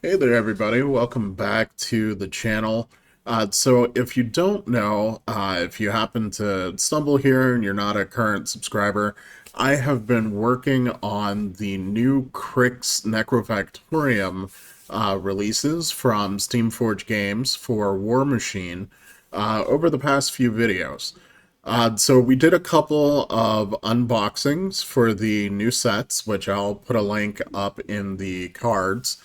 Hey there, everybody. Welcome back to the channel. So if you don't know, if you happen to stumble here and you're not a current subscriber, I have been working on the new Cryx Necrofactorium releases from Steamforged Games for Warmachine over the past few videos. So we did a couple of unboxings for the new sets, which I'll put a link up in the cards.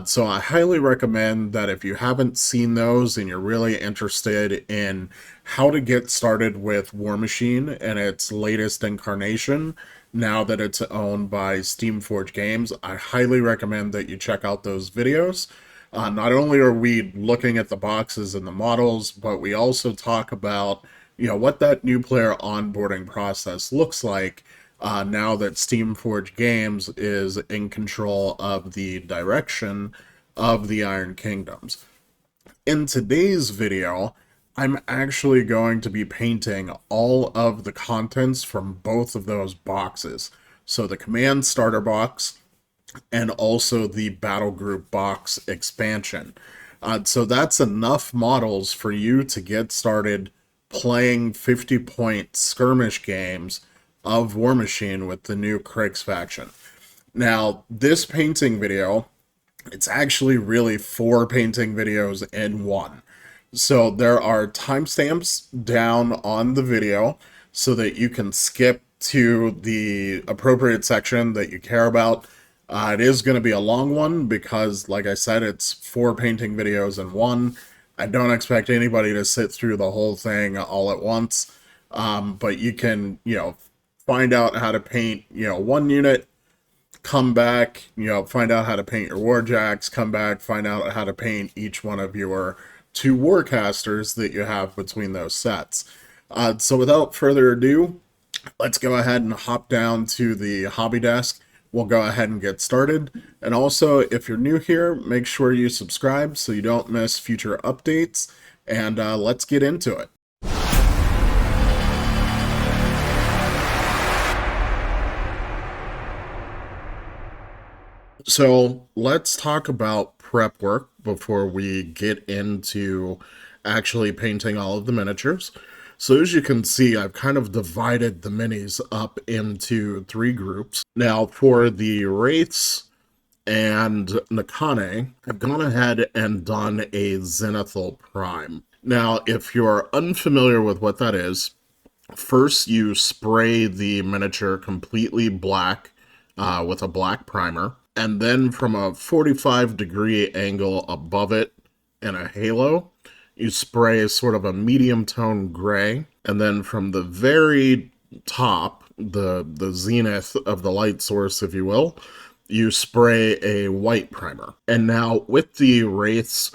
So I highly recommend that if you haven't seen those and you're really interested in how to get started with Warmachine and its latest incarnation, now that it's owned by Steamforged Games, I highly recommend that you check out those videos. Not only are we looking at the boxes and the models, but we also talk about, what that new player onboarding process looks like now that Steamforged Games is in control of the direction of the Iron Kingdoms. In today's video, I'm actually going to be painting all of the contents from both of those boxes. So the Command Starter box and also the Battlegroup box expansion. So that's enough models for you to get started playing 50-point skirmish games of Warmachine with the new Cryx faction. Now, this painting video, it's actually really 4 painting videos in one. So there are timestamps down on the video so that you can skip to the appropriate section that you care about. It is going to be a long one because, like I said, it's 4 painting videos in one. I don't expect anybody to sit through the whole thing all at once, but you can, find out how to paint, one unit, come back, find out how to paint your Warjacks, come back, find out how to paint each one of your 2 Warcasters that you have between those sets. So without further ado, let's go ahead and hop down to the hobby desk. We'll go ahead and get started. And also, if you're new here, make sure you subscribe so you don't miss future updates. And let's get into it. So let's talk about prep work before we get into actually painting all of the miniatures. So as you can see, I've kind of divided the minis up into 3 groups. Now for the Wraiths and Nekane, I've gone ahead and done a Zenithal Prime. Now, if you're unfamiliar with what that is, first you spray the miniature completely black with a black primer, and then from a 45-degree angle above it in a halo, you spray sort of a medium tone gray, and then from the very top, the zenith of the light source, if you will, you spray a white primer. And now with the Wraiths,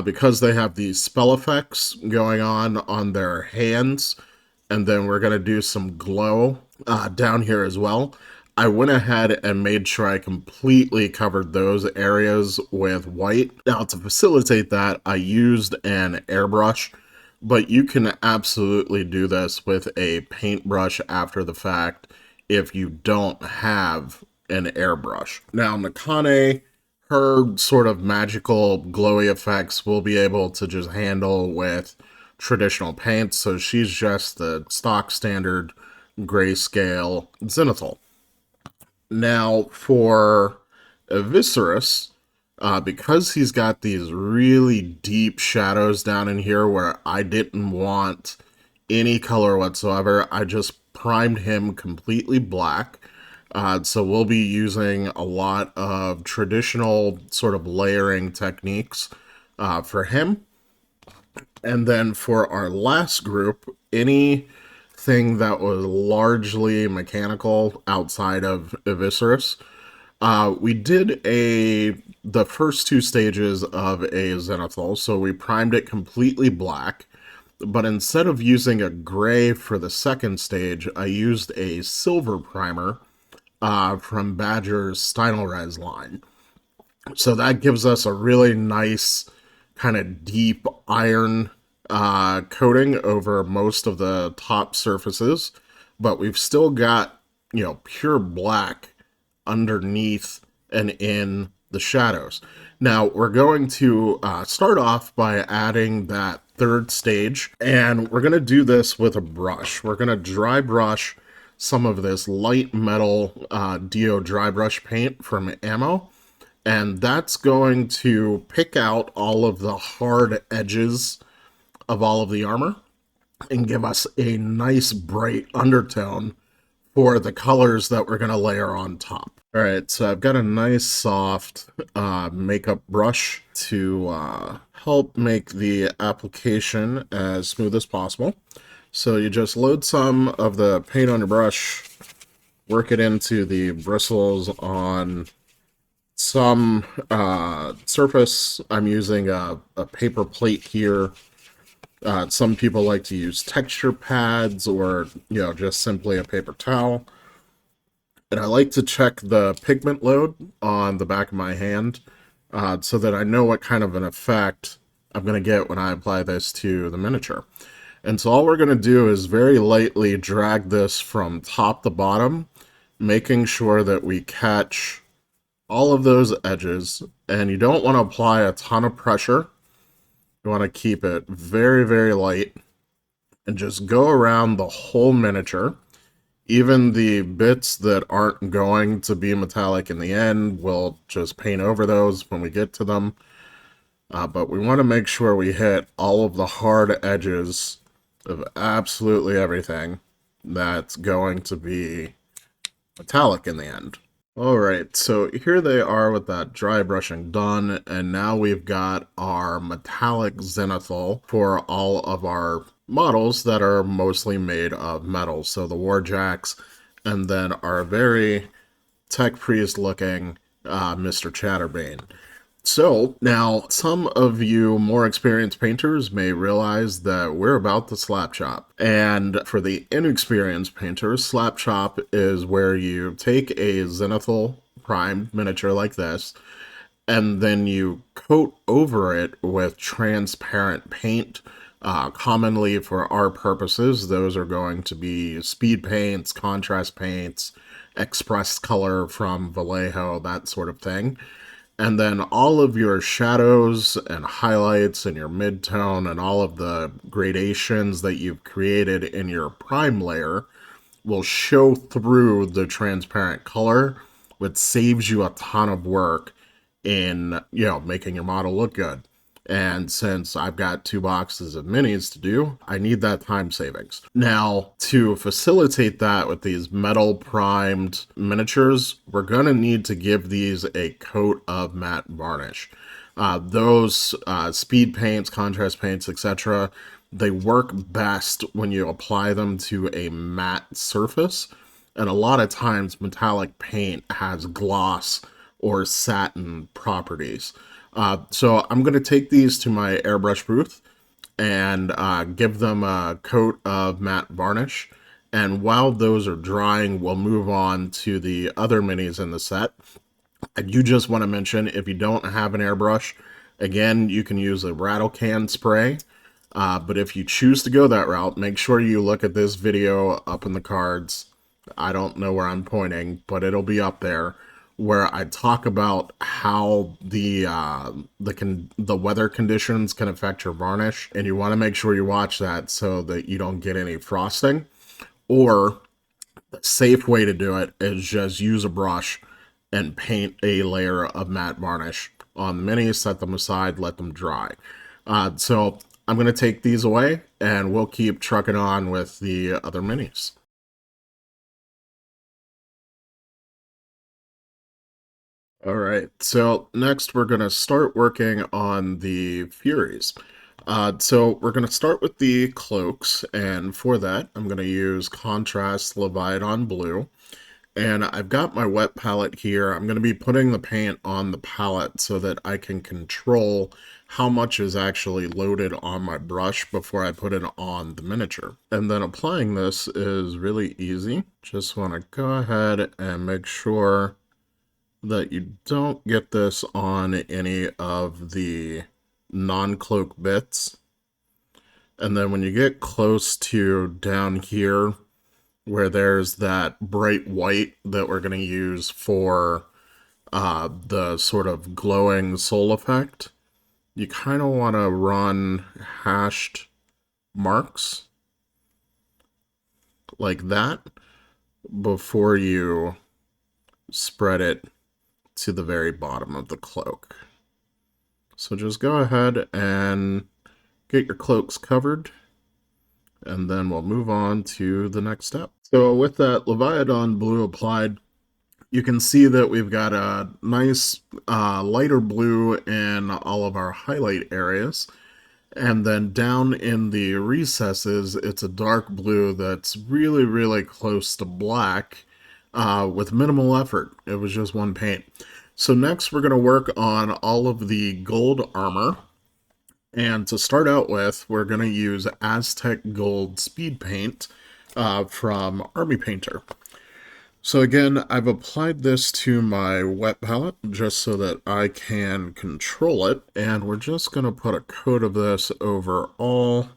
because they have these spell effects going on their hands, and then we're going to do some glow down here as well, I went ahead and made sure I completely covered those areas with white. Now, to facilitate that, I used an airbrush, but you can absolutely do this with a paintbrush after the fact if you don't have an airbrush. Now, Nekane, her sort of magical glowy effects will be able to just handle with traditional paints, so she's just the stock standard grayscale zenithal. Now, for Eviscerus, because he's got these really deep shadows down in here where I didn't want any color whatsoever, I just primed him completely black. So we'll be using a lot of traditional sort of layering techniques for him. And then for our last group, anything that was largely mechanical outside of Eviscerus, we did the first 2 stages of a Zenithal, so we primed it completely black, but instead of using a gray for the second stage, I used a silver primer from Badger's Steinelrez line. So that gives us a really nice kind of deep iron coating over most of the top surfaces, but we've still got, pure black underneath and in the shadows. Now, we're going to start off by adding that third stage, and we're going to do this with a brush. We're going to dry brush some of this light metal Dio dry brush paint from Ammo, and that's going to pick out all of the hard edges of all of the armor and give us a nice bright undertone for the colors that we're going to layer on top. All right, so I've got a nice soft makeup brush to help make the application as smooth as possible. So you just load some of the paint on your brush, work it into the bristles on some surface. I'm using a paper plate here. Some people like to use texture pads or, just simply a paper towel. And I like to check the pigment load on the back of my hand so that I know what kind of an effect I'm going to get when I apply this to the miniature. And so all we're going to do is very lightly drag this from top to bottom, making sure that we catch all of those edges. And you don't want to apply a ton of pressure. You want to keep it very, very light and just go around the whole miniature. Even the bits that aren't going to be metallic in the end, we'll just paint over those when we get to them. But we want to make sure we hit all of the hard edges of absolutely everything that's going to be metallic in the end. Alright, so here they are with that dry brushing done, and now we've got our metallic zenithal for all of our models that are mostly made of metal. So the Warjacks, and then our very tech priest looking Mr. Chatterbane. So now some of you more experienced painters may realize that we're about to slap chop. And for the inexperienced painters, slap chop is where you take a zenithal primed miniature like this, and then you coat over it with transparent paint. Commonly for our purposes, those are going to be speed paints, contrast paints, express color from Vallejo, that sort of thing. And then all of your shadows and highlights and your midtone and all of the gradations that you've created in your prime layer will show through the transparent color, which saves you a ton of work in, making your model look good. And since I've got 2 boxes of minis to do, I need that time savings. Now, to facilitate that with these metal primed miniatures, we're going to need to give these a coat of matte varnish. Those speed paints, contrast paints, etc., they work best when you apply them to a matte surface. And a lot of times metallic paint has gloss or satin properties. So I'm going to take these to my airbrush booth and give them a coat of matte varnish. And while those are drying, we'll move on to the other minis in the set. I do just want to mention, if you don't have an airbrush, again, you can use a rattle can spray. But if you choose to go that route, make sure you look at this video up in the cards. I don't know where I'm pointing, but it'll be up there, where I talk about how the weather conditions can affect your varnish, and you want to make sure you watch that so that you don't get any frosting. Or the safe way to do it is just use a brush and paint a layer of matte varnish on the minis, set them aside, let them dry. So I'm going to take these away, and we'll keep trucking on with the other minis. Alright, so next we're going to start working on the Furies. So we're going to start with the cloaks, and for that I'm going to use Contrast Leviathan Blue. And I've got my wet palette here. I'm going to be putting the paint on the palette so that I can control how much is actually loaded on my brush before I put it on the miniature. And then applying this is really easy. Just want to go ahead and make sure that you don't get this on any of the non-cloak bits. And then when you get close to down here, where there's that bright white that we're going to use for the sort of glowing soul effect, you kind of want to run hashed marks like that before you spread it to the very bottom of the cloak. So just go ahead and get your cloaks covered, and then we'll move on to the next step. So with that Leviathan blue applied, you can see that we've got a nice lighter blue in all of our highlight areas. And then down in the recesses, it's a dark blue that's really, really close to black with minimal effort. It was just one paint. So next we're going to work on all of the gold armor. And to start out with, we're going to use Aztec Gold Speed Paint from Army Painter. So again, I've applied this to my wet palette just so that I can control it, and we're just going to put a coat of this over all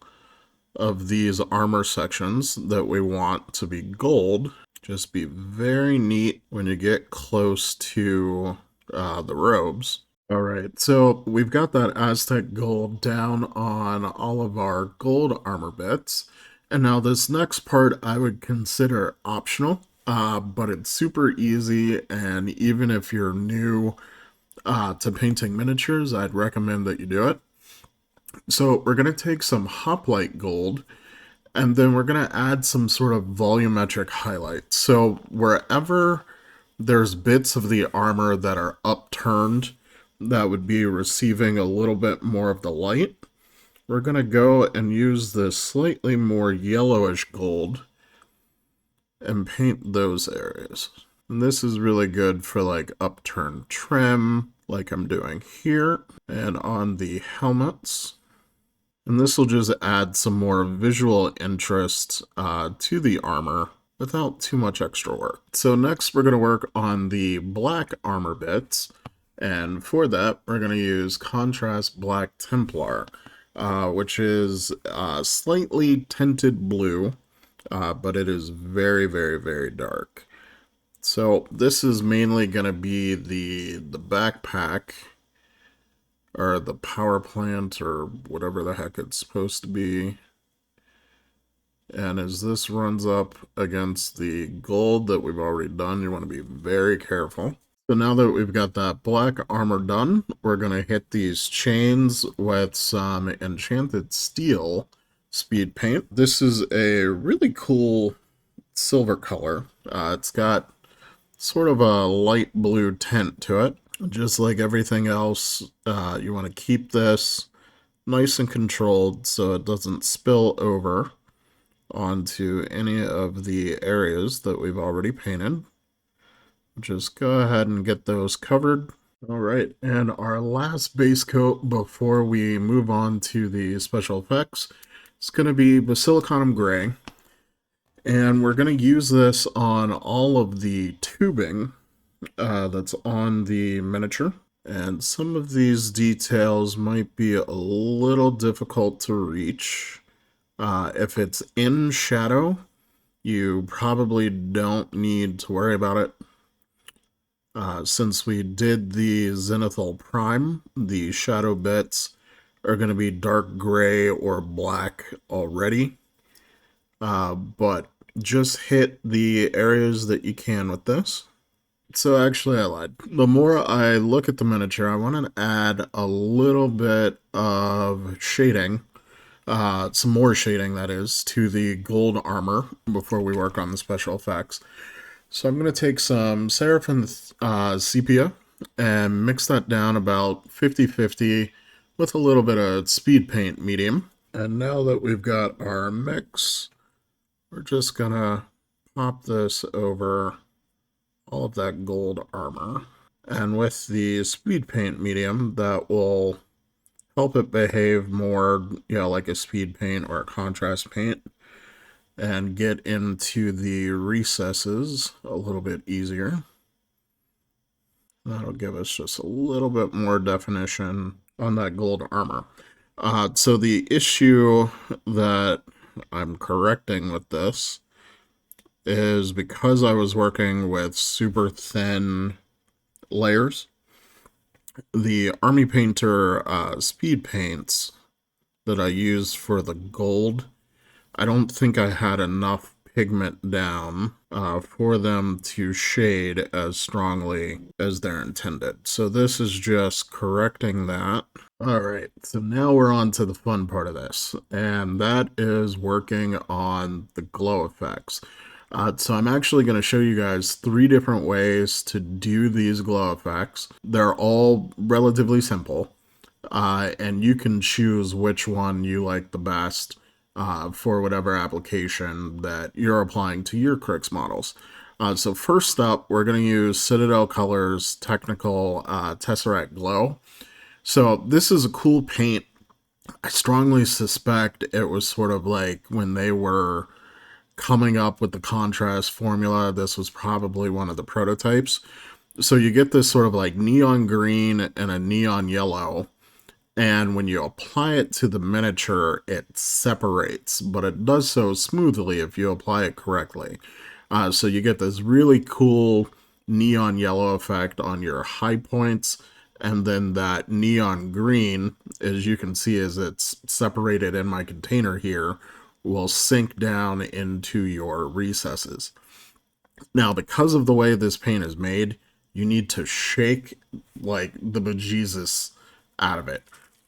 of these armor sections that we want to be gold. Just be very neat when you get close to the robes. Alright, so we've got that Aztec gold down on all of our gold armor bits, and now this next part I would consider optional. But it's super easy, and even if you're new to painting miniatures, I'd recommend that you do it. So we're going to take some hoplite gold, and then we're going to add some sort of volumetric highlights. So wherever there's bits of the armor that are upturned that would be receiving a little bit more of the light, we're going to go and use this slightly more yellowish gold and paint those areas. And this is really good for like upturned trim, like I'm doing here, and on the helmets. And this will just add some more visual interest to the armor without too much extra work. So next we're going to work on the black armor bits, and for that we're going to use Contrast Black Templar, which is slightly tinted blue. But it is very, very, very dark. So this is mainly going to be the backpack, or the power plant, or whatever the heck it's supposed to be. And as this runs up against the gold that we've already done, you want to be very careful. So now that we've got that black armor done, we're going to hit these chains with some enchanted steel speed paint. This is a really cool silver color. It's got sort of a light blue tint to it. Just like everything else, you want to keep this nice and controlled so it doesn't spill over onto any of the areas that we've already painted. Just go ahead and get those covered. Alright, and our last base coat before we move on to the special effects, it's going to be Basilicanum Gray, and we're going to use this on all of the tubing that's on the miniature. And some of these details might be a little difficult to reach. If it's in shadow, you probably don't need to worry about it. Since we did the Zenithal Prime, the shadow bits are going to be dark gray or black already. But just hit the areas that you can with this. So actually I lied. The more I look at the miniature, I want to add a little bit of shading, some more shading that is, to the gold armor before we work on the special effects. So I'm going to take some Seraphim Sepia and mix that down about 50-50 with a little bit of speed paint medium. And now that we've got our mix, we're just going to pop this over all of that gold armor. And with the speed paint medium, that will help it behave more, like a speed paint or a contrast paint, and get into the recesses a little bit easier. That'll give us just a little bit more definition on that gold armor. So the issue that I'm correcting with this is because I was working with super thin layers. The Army Painter speed paints that I used for the gold, I don't think I had enough pigment down for them to shade as strongly as they're intended. So this is just correcting that. Alright, so now we're on to the fun part of this, and that is working on the glow effects. So I'm actually going to show you guys 3 different ways to do these glow effects. They're all relatively simple, and you can choose which one you like the best for whatever application that you're applying to your Cryx models. So first up, we're going to use Citadel Colors Technical Tesseract Glow. So this is a cool paint. I strongly suspect it was sort of like when they were coming up with the contrast formula, this was probably one of the prototypes. So you get this sort of like neon green and a neon yellow, and when you apply it to the miniature, it separates, but it does so smoothly if you apply it correctly. So you get this really cool neon yellow effect on your high points, and then that neon green, as you can see as it's separated in my container here, will sink down into your recesses. Now, because of the way this paint is made, you need to shake like the bejesus out of it.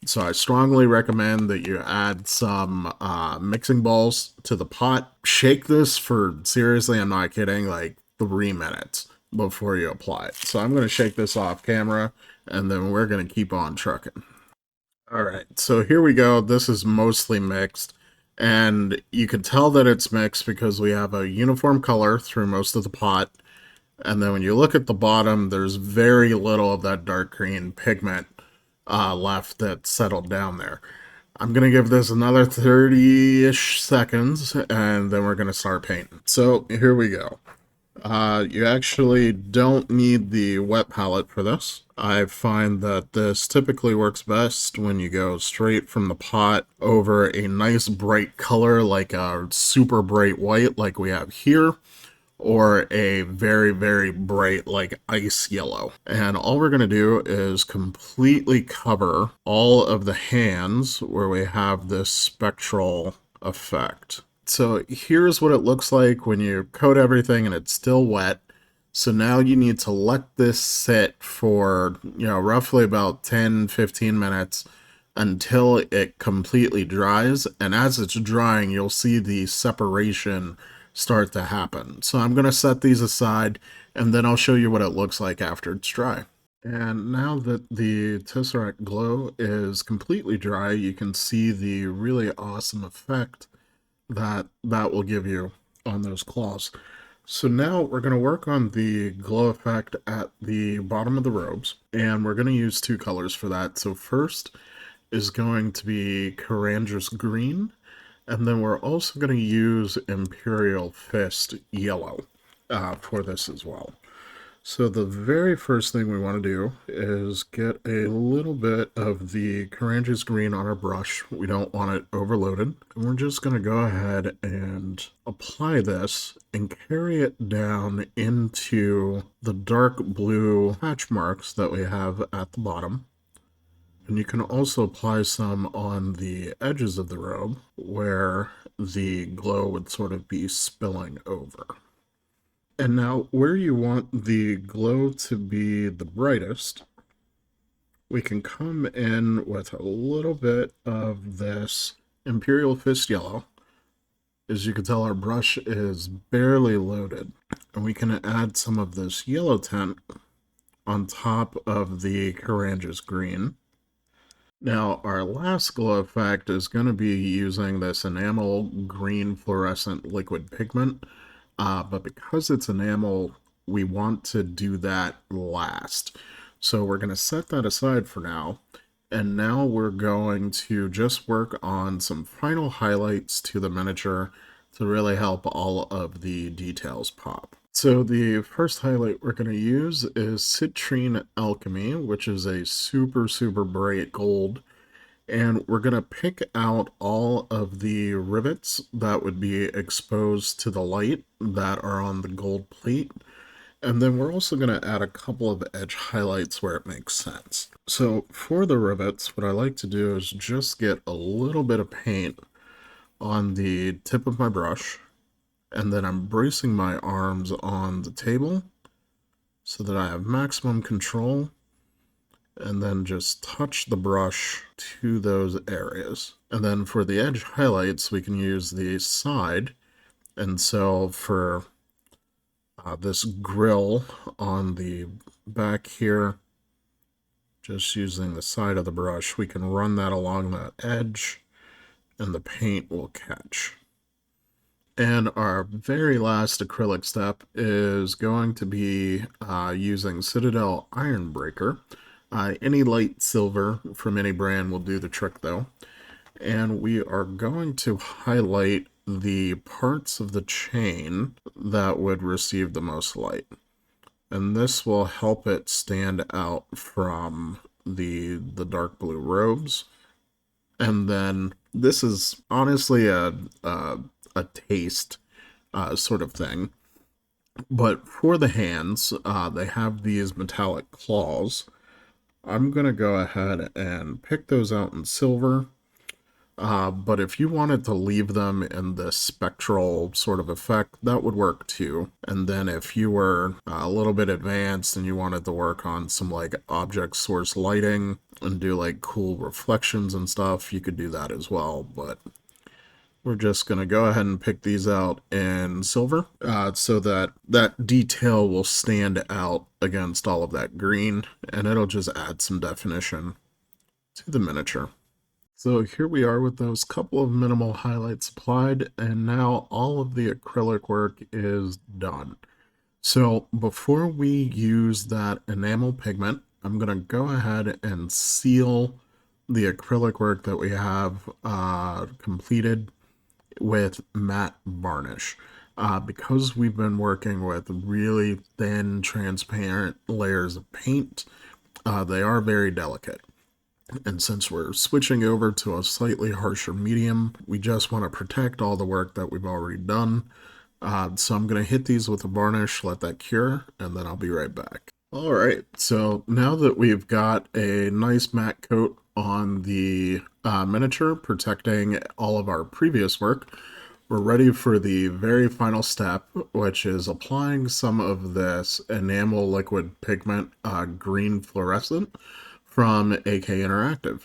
So I strongly recommend that you add some mixing balls to the pot. Shake this for, seriously, I'm not kidding, like 3 minutes before you apply it. So I'm going to shake this off camera, and then we're going to keep on trucking. Alright, so here we go. This is mostly mixed, and you can tell that it's mixed because we have a uniform color through most of the pot, and then when you look at the bottom, there's very little of that dark green pigment left that's settled down there. I'm going to give this another 30-ish seconds, and then we're going to start painting. So here we go. You actually don't need the wet palette for this. I find that this typically works best when you go straight from the pot over a nice bright color like a super bright white like we have here, or a very, very bright like ice yellow. And all we're going to do is completely cover all of the hands where we have this spectral effect. So here's what it looks like when you coat everything and it's still wet. So now you need to let this sit for, roughly about 10-15 minutes until it completely dries. And as it's drying, you'll see the separation start to happen. So I'm going to set these aside, and then I'll show you what it looks like after it's dry. And now that the Tesseract Glow is completely dry, you can see the really awesome effect that will give you on those claws. So now we're going to work on the glow effect at the bottom of the robes, and we're going to use 2 colors for that. So first is going to be Carandra's Green, and then we're also going to use Imperial Fist Yellow for this as well. So the very first thing we want to do is get a little bit of the Carandra's Green on our brush. We don't want it overloaded. And we're just going to go ahead and apply this and carry it down into the dark blue hatch marks that we have at the bottom. And you can also apply some on the edges of the robe where the glow would sort of be spilling over. And now where you want the glow to be the brightest, we can come in with a little bit of this Imperial Fist Yellow. As you can tell, our brush is barely loaded. And we can add some of this yellow tint on top of the Carandra's Green. Now, our last glow effect is going to be using this enamel green fluorescent liquid pigment. But because it's enamel, we want to do that last. So we're going to set that aside for now. And now we're going to just work on some final highlights to the miniature to really help all of the details pop. So the first highlight we're going to use is Citrine Alchemy, which is a super, super bright gold. And we're going to pick out all of the rivets that would be exposed to the light that are on the gold plate. And then we're also going to add a couple of edge highlights where it makes sense. So for the rivets, what I like to do is just get a little bit of paint on the tip of my brush, and then I'm bracing my arms on the table so that I have maximum control, and then just touch the brush to those areas. And then for the edge highlights, we can use the side. And so for this grill on the back here, just using the side of the brush, we can run that along that edge and the paint will catch. And our very last acrylic step is going to be using Citadel Ironbreaker. Any light silver from any brand will do the trick though. And we are going to highlight the parts of the chain that would receive the most light. And this will help it stand out from the dark blue robes. And then this is honestly a taste sort of thing. But for the hands, they have these metallic claws. I'm going to go ahead and pick those out in silver. But if you wanted to leave them in this spectral sort of effect, that would work too. And then if you were a little bit advanced and you wanted to work on some like object source lighting and do like cool reflections and stuff, you could do that as well. But we're just going to go ahead and pick these out in silver so that that detail will stand out against all of that green, and it'll just add some definition to the miniature. So here we are with those couple of minimal highlights applied, and now all of the acrylic work is done. So before we use that enamel pigment, I'm going to go ahead and seal the acrylic work that we have completed with matte varnish. Because we've been working with really thin, transparent layers of paint, they are very delicate. And since we're switching over to a slightly harsher medium, we just want to protect all the work that we've already done. So I'm going to hit these with a varnish, let that cure, and then I'll be right back. Alright, so now that we've got a nice matte coat on the miniature, protecting all of our previous work, we're ready for the very final step, which is applying some of this enamel liquid pigment green fluorescent from AK Interactive.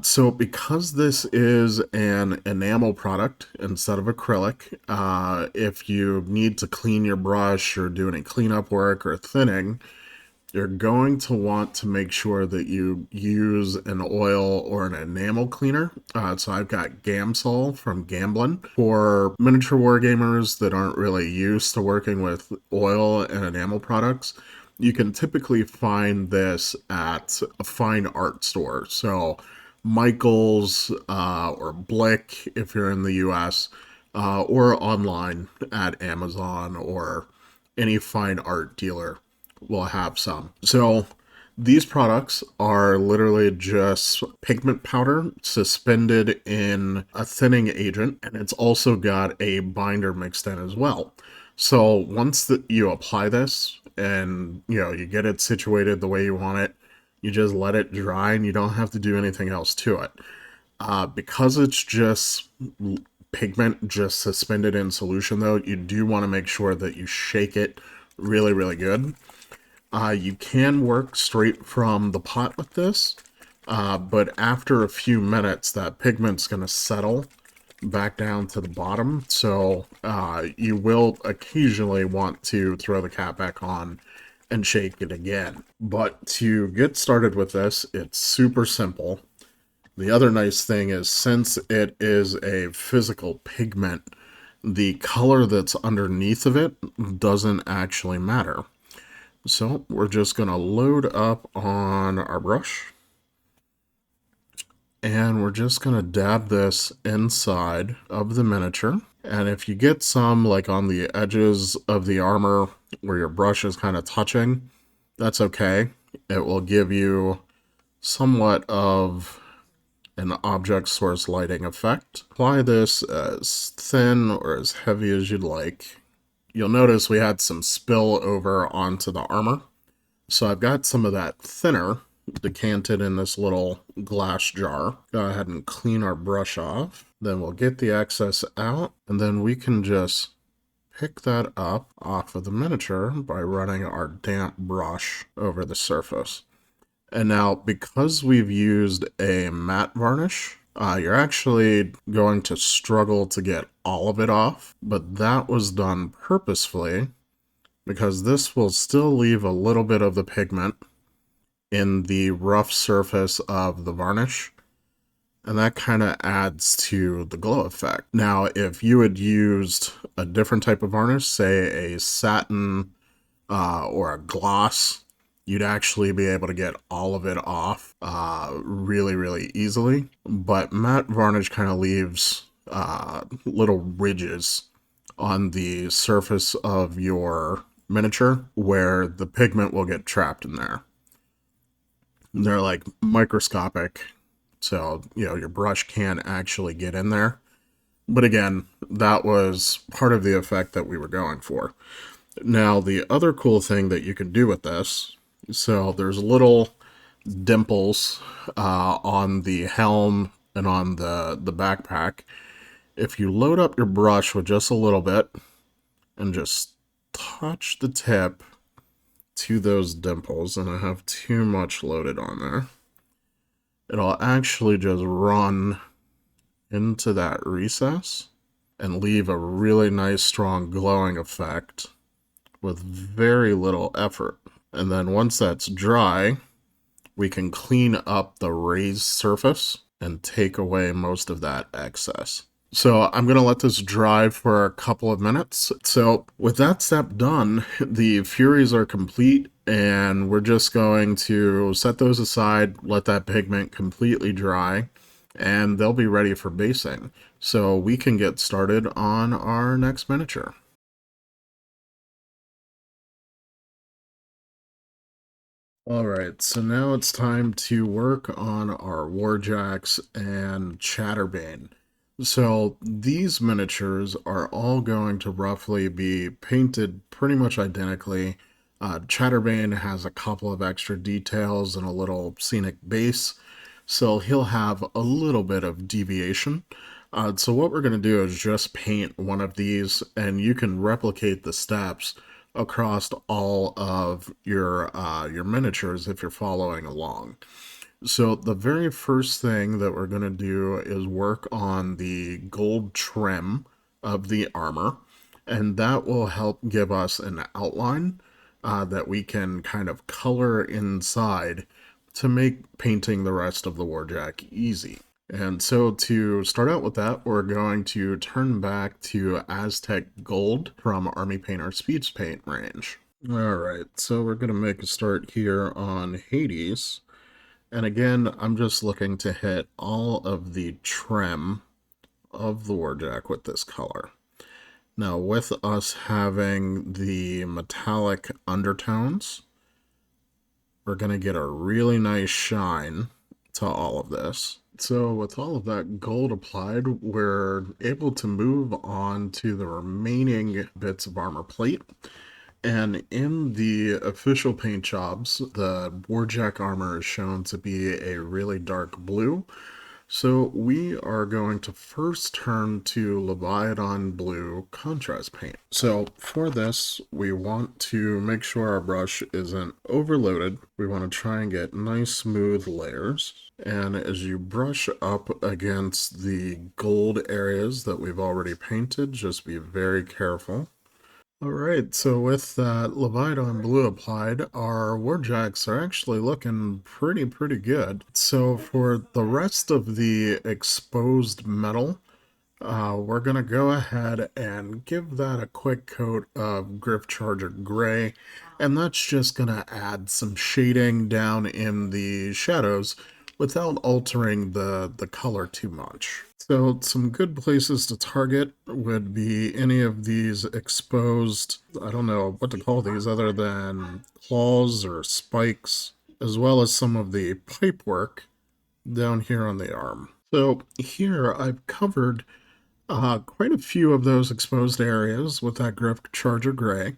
So because this is an enamel product instead of acrylic, if you need to clean your brush or do any cleanup work or thinning, you're going to want to make sure that you use an oil or an enamel cleaner. So I've got Gamsol from Gamblin. For miniature wargamers that aren't really used to working with oil and enamel products, you can typically find this at a fine art store. So Michael's or Blick if you're in the US, or online at Amazon or any fine art dealer will have some. So these products are literally just pigment powder suspended in a thinning agent, and it's also got a binder mixed in as well. So once that you apply this and you get it situated the way you want it, you just let it dry and you don't have to do anything else to it. Because it's just pigment just suspended in solution though, you do want to make sure that you shake it really, really good. You can work straight from the pot with this, but after a few minutes that pigment's going to settle back down to the bottom, so you will occasionally want to throw the cap back on and shake it again. But to get started with this, it's super simple. The other nice thing is, since it is a physical pigment, the color that's underneath of it doesn't actually matter. So we're just going to load up on our brush, and we're just going to dab this inside of the miniature. And if you get some like on the edges of the armor where your brush is kind of touching, that's okay. It will give you somewhat of an object source lighting effect. Apply this as thin or as heavy as you'd like. you'll notice we had some spill over onto the armor. So I've got some of that thinner decanted in this little glass jar. Go ahead and clean our brush off. Then we'll get the excess out, and then we can just pick that up off of the miniature by running our damp brush over the surface. And now, because we've used a matte varnish, you're actually going to struggle to get all of it off, but that was done purposefully because this will still leave a little bit of the pigment in the rough surface of the varnish, and that kind of adds to the glow effect. Now, if you had used a different type of varnish, say a satin or a gloss, you'd actually be able to get all of it off really, really easily. But matte varnish kind of leaves little ridges on the surface of your miniature where the pigment will get trapped in there. They're like microscopic, so your brush can't actually get in there. But again, that was part of the effect that we were going for. Now, the other cool thing that you can do with this, so there's little dimples on the helm and on the backpack. If you load up your brush with just a little bit and just touch the tip to those dimples, and I have too much loaded on there, it'll actually just run into that recess and leave a really nice strong glowing effect with very little effort. And then once that's dry, we can clean up the raised surface and take away most of that excess. So I'm going to let this dry for a couple of minutes. So with that step done, the Furies are complete, and we're just going to set those aside, let that pigment completely dry, and they'll be ready for basing. So we can get started on our next miniature. Alright, so now it's time to work on our Warjacks and Chatterbane. So these miniatures are all going to roughly be painted pretty much identically. Chatterbane has a couple of extra details and a little scenic base, so he'll have a little bit of deviation. So what we're going to do is just paint one of these, and you can replicate the steps across all of your miniatures if you're following along. So the very first thing that we're going to do is work on the gold trim of the armor, and that will help give us an outline that we can kind of color inside to make painting the rest of the Warjack easy. And so to start out with that, we're going to turn back to Aztec Gold from Army Painter Speeds Paint range. Alright, so we're going to make a start here on Hades. And again, I'm just looking to hit all of the trim of the Warjack with this color. Now, with us having the metallic undertones, we're going to get a really nice shine to all of this. So with all of that gold applied, we're able to move on to the remaining bits of armor plate. And in the official paint jobs, the Warjack armor is shown to be a really dark blue. So we are going to first turn to Leviathan Blue contrast paint. So for this, we want to make sure our brush isn't overloaded. We want to try and get nice smooth layers. And as you brush up against the gold areas that we've already painted, just be very careful. Alright, so with that Leviathan Blue applied, our Warjacks are actually looking pretty good. So for the rest of the exposed metal, we're going to go ahead and give that a quick coat of Gryph-Charger Gray, and that's just going to add some shading down in the shadows without altering the color too much. So some good places to target would be any of these exposed, I don't know what to call these other than claws or spikes, as well as some of the pipe work down here on the arm. So here I've covered Quite a few of those exposed areas with that Grift Charger Gray,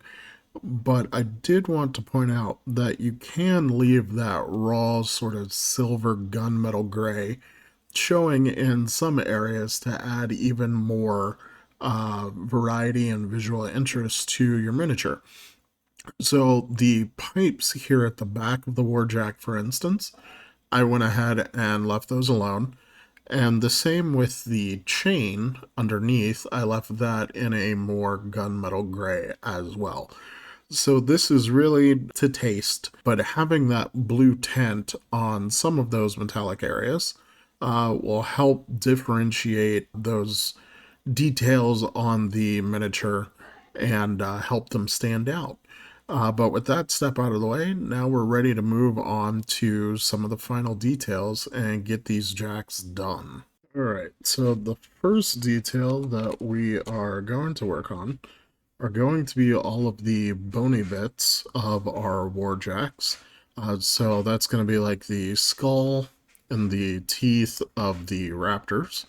but I did want to point out that you can leave that raw sort of silver gunmetal gray showing in some areas to add even more variety and visual interest to your miniature. So the pipes here at the back of the Warjack, for instance, I went ahead and left those alone. And the same with the chain underneath, I left that in a more gunmetal gray as well. So this is really to taste, but having that blue tint on some of those metallic areas will help differentiate those details on the miniature and help them stand out. But with that step out of the way, now we're ready to move on to some of the final details and get these jacks done. Alright, so the first detail that we are going to work on are going to be all of the bony bits of our Warjacks. So that's going to be like the skull and the teeth of the raptors.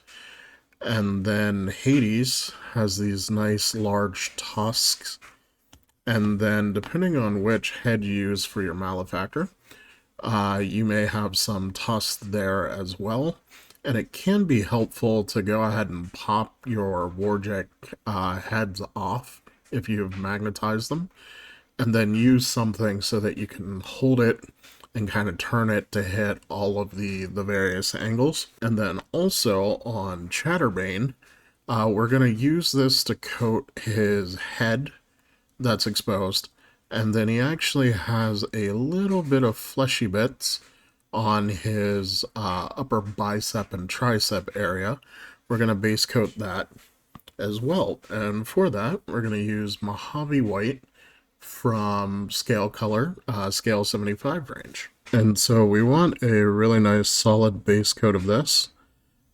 And then Hades has these nice large tusks. And then depending on which head you use for your malefactor, you may have some tusks there as well. And it can be helpful to go ahead and pop your Warjack heads off if you've magnetized them, and then use something so that you can hold it and kind of turn it to hit all of the various angles. And then also on Chatterbane, we're going to use this to coat his head that's exposed, and then he actually has a little bit of fleshy bits on his upper bicep and tricep area. We're going to base coat that as well, and for that we're going to use Mojave White from Scale Color, Scale 75 range. And so we want a really nice solid base coat of this,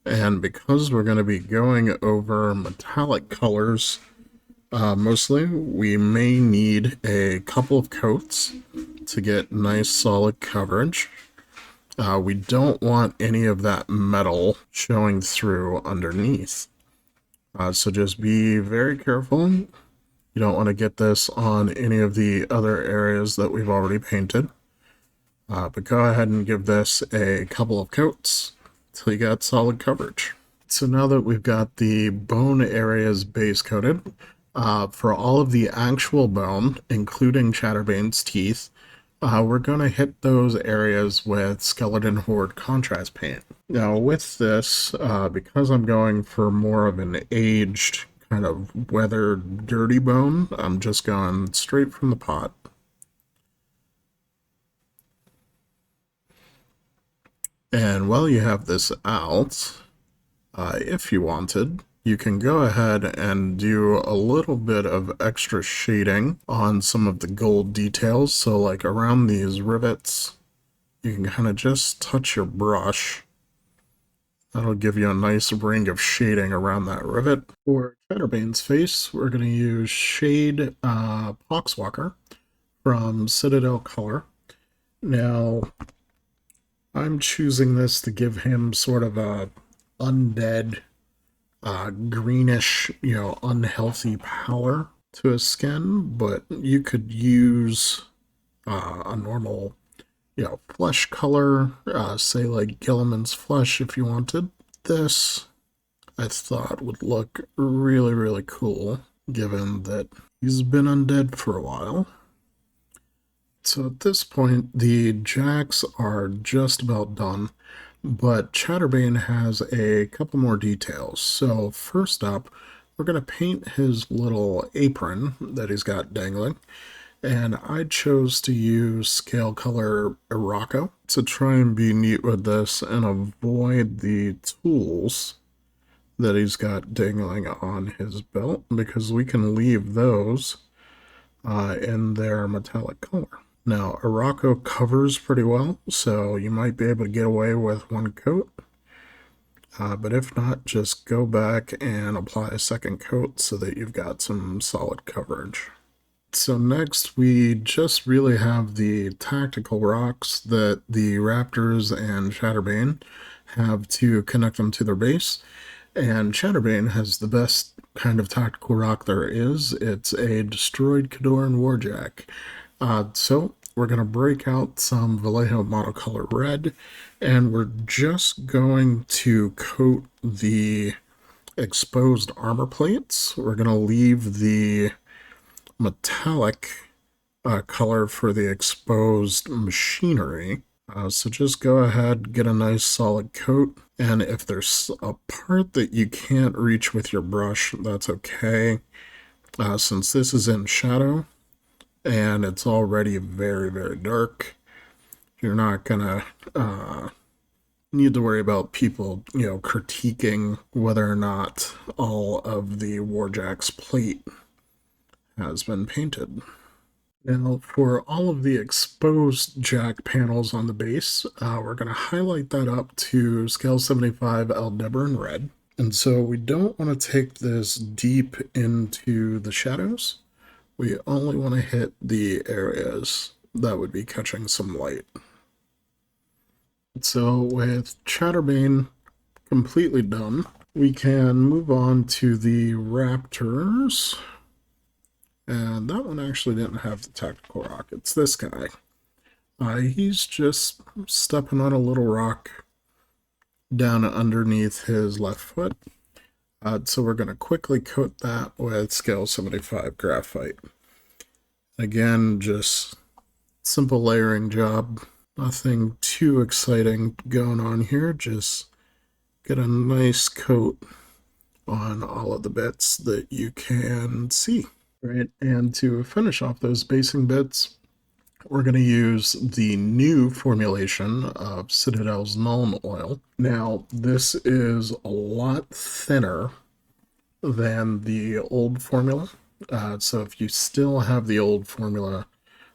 and because we're going to be going over metallic colors mostly, we may need a couple of coats to get nice solid coverage. We don't want any of that metal showing through underneath. So just be very careful. You don't want to get this on any of the other areas that we've already painted. But go ahead and give this a couple of coats till you got solid coverage. So now that we've got the bone areas base coated, for all of the actual bone, including Chatterbane's teeth, we're going to hit those areas with Skeleton Horde contrast paint. Now with this, because I'm going for more of an aged, kind of weathered, dirty bone, I'm just going straight from the pot. And while you have this out, if you wanted, you can go ahead and do a little bit of extra shading on some of the gold details. So like around these rivets, you can kind of just touch your brush. That'll give you a nice ring of shading around that rivet. For Chatterbane's face, we're going to use Shade Poxwalker from Citadel Color. Now, I'm choosing this to give him sort of a undead, greenish, unhealthy pallor to his skin, but you could use a normal, flesh color, say like Gilliman's flesh if you wanted. This, I thought, would look really, really cool, given that he's been undead for a while. So at this point, the jacks are just about done, but Chatterbane has a couple more details. So first up, we're going to paint his little apron that he's got dangling, and I chose to use Scale Color Irako to try and be neat with this and avoid the tools that he's got dangling on his belt, because we can leave those in their metallic color. Now, Irako covers pretty well, so you might be able to get away with one coat. But if not, just go back and apply a second coat so that you've got some solid coverage. So next, we just really have the tactical rocks that the Raptors and Chatterbane have to connect them to their base. And Chatterbane has the best kind of tactical rock there is. It's a destroyed Cadoran Warjack. So we're going to break out some Vallejo monocolor red, and we're just going to coat the exposed armor plates. We're going to leave the metallic color for the exposed machinery. So just go ahead, get a nice solid coat, and if there's a part that you can't reach with your brush, that's okay. Since this is in shadow, and it's already very, very dark, you're not gonna need to worry about people, critiquing whether or not all of the Warjack's plate has been painted. Now, for all of the exposed jack panels on the base, we're going to highlight that up to scale 75 Aldebaran red. And so we don't want to take this deep into the shadows. We only want to hit the areas that would be catching some light. So with Chatterbane completely done, we can move on to the Raptors. And that one actually didn't have the tactical rock. It's this guy. He's just stepping on a little rock down underneath his left foot. So we're going to quickly coat that with scale 75 graphite. Again, just simple layering job. Nothing too exciting going on here. Just get a nice coat on all of the bits that you can see. Right, and to finish off those basing bits, we're going to use the new formulation of Citadel's Nuln Oil. Now, this is a lot thinner than the old formula. So if you still have the old formula,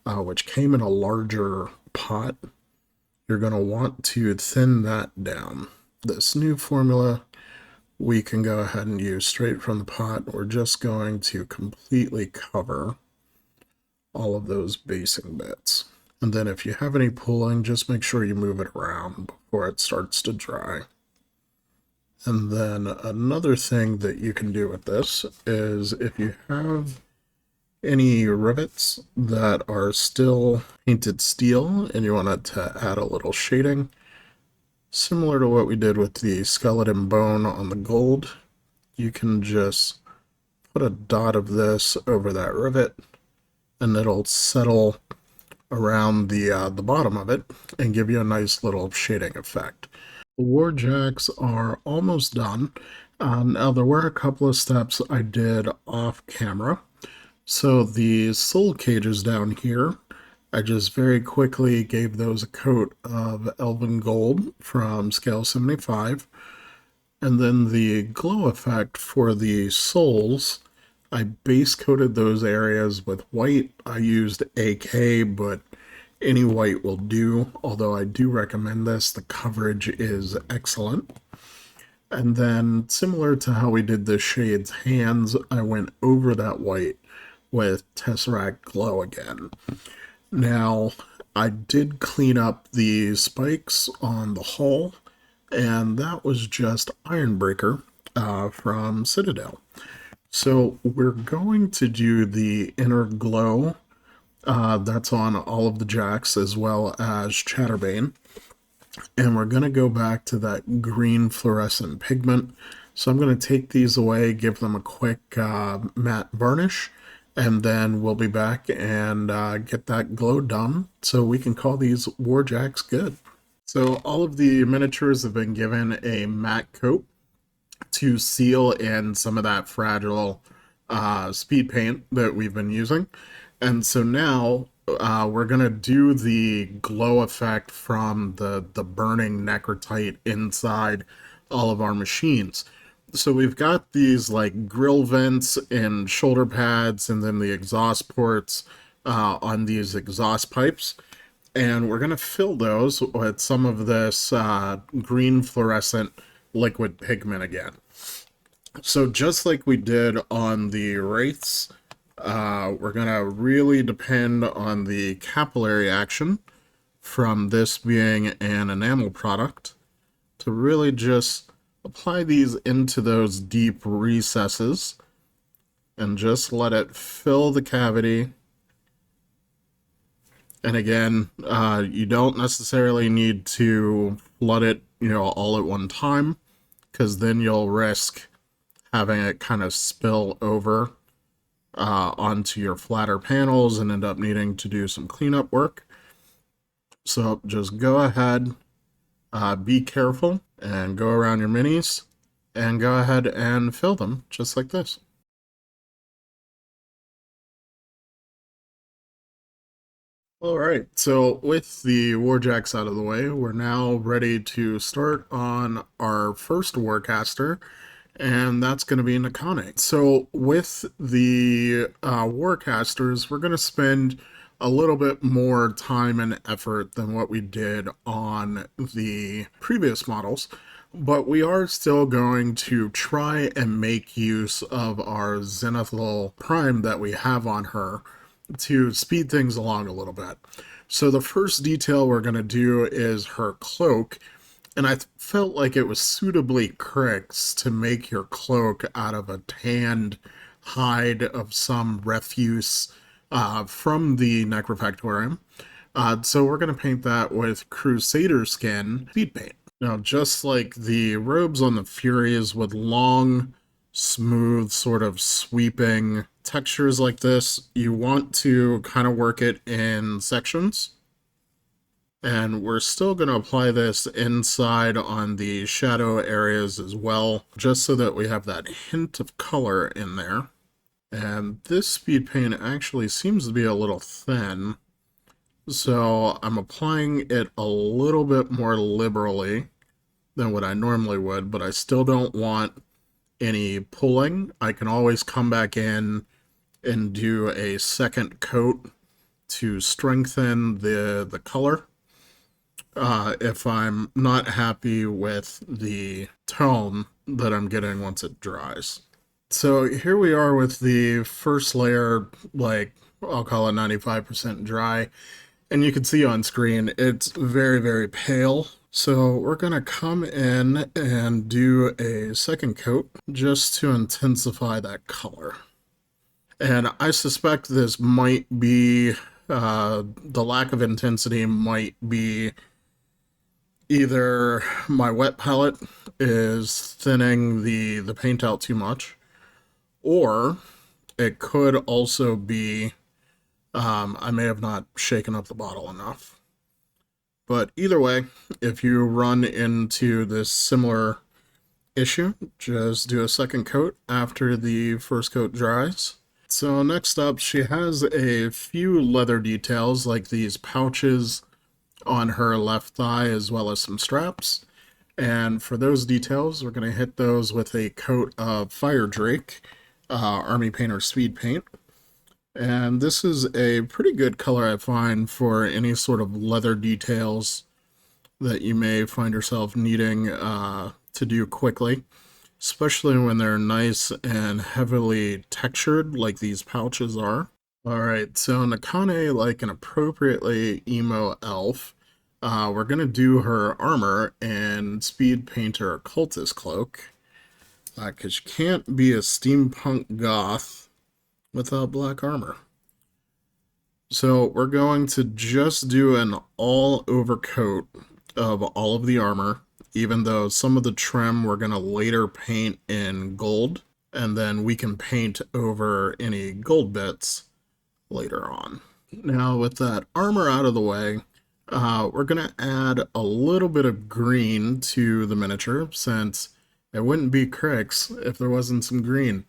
which came in a larger pot, you're going to want to thin that down. This new formula we can go ahead and use straight from the pot. We're just going to completely cover all of those basing bits. And then if you have any pooling, just make sure you move it around before it starts to dry. And then another thing that you can do with this is if you have any rivets that are still painted steel and you want to add a little shading, similar to what we did with the skeleton bone on the gold, you can just put a dot of this over that rivet and it'll settle around the bottom of it and give you a nice little shading effect. The Warjacks are almost done. Now there were a couple of steps I did off camera. So the soul cages down here, I just very quickly gave those a coat of Elven Gold from scale 75. And then the glow effect for the souls, I base coated those areas with white. I used AK, but any white will do, although I do recommend this. The coverage is excellent. And then, similar to how we did the Shade's hands, I went over that white with Tesseract Glow again. Now, I did clean up the spikes on the hull, and that was just Ironbreaker from Citadel. So we're going to do the inner glow that's on all of the jacks as well as Chatterbane. And we're going to go back to that green fluorescent pigment. So I'm going to take these away, give them a quick matte varnish, and then we'll be back and get that glow done so we can call these Warjacks good. So all of the miniatures have been given a matte coat to seal in some of that fragile speed paint that we've been using. And so now we're going to do the glow effect from the burning necrotite inside all of our machines. So we've got these like grill vents and shoulder pads and then the exhaust ports on these exhaust pipes. And we're going to fill those with some of this green fluorescent liquid pigment again. So just like we did on the Wraiths, we're going to really depend on the capillary action from this being an enamel product to really just apply these into those deep recesses and just let it fill the cavity. And again, you don't necessarily need to flood it, all at one time, because then you'll risk having it kind of spill over onto your flatter panels and end up needing to do some cleanup work. So just go ahead, be careful, and go around your minis, and go ahead and fill them just like this. Alright, so with the Warjacks out of the way, we're now ready to start on our first Warcaster, and that's going to be Nekane. So with the Warcasters, we're going to spend a little bit more time and effort than what we did on the previous models, but we are still going to try and make use of our Zenithal Prime that we have on her to speed things along a little bit. So the first detail we're going to do is her cloak, and I felt like it was suitably Cryx to make your cloak out of a tanned hide of some refuse from the Necrofactorium. So we're going to paint that with Crusader Skin speed paint. Now, just like the robes on the Furies with long, smooth, sort of sweeping textures like this, you want to kind of work it in sections. And we're still going to apply this inside on the shadow areas as well, just so that we have that hint of color in there. And this speed paint actually seems to be a little thin, so I'm applying it a little bit more liberally than what I normally would, but I still don't want any pulling. I can always come back in and do a second coat to strengthen the color if I'm not happy with the tone that I'm getting once it dries. So here we are with the first layer, like I'll call it 95% dry, and you can see on screen it's very, very pale. So we're going to come in and do a second coat just to intensify that color. And I suspect this might be, the lack of intensity might be either my wet palette is thinning the paint out too much, or it could also be I may have not shaken up the bottle enough. But either way, if you run into this similar issue, just do a second coat after the first coat dries. So next up, she has a few leather details like these pouches on her left thigh as well as some straps. And for those details, we're going to hit those with a coat of Fire Drake Army Painter Speed Paint. And this is a pretty good color, I find, for any sort of leather details that you may find yourself needing to do quickly, especially when they're nice and heavily textured like these pouches are. Alright, so Nekane, like an appropriately emo elf, we're going to do her armor and speed paint her cultist cloak, because you can't be a steampunk goth without black armor. So we're going to just do an all over coat of all of the armor, even though some of the trim we're going to later paint in gold, and then we can paint over any gold bits later on. Now with that armor out of the way, we're going to add a little bit of green to the miniature, since it wouldn't be Cryx if there wasn't some green.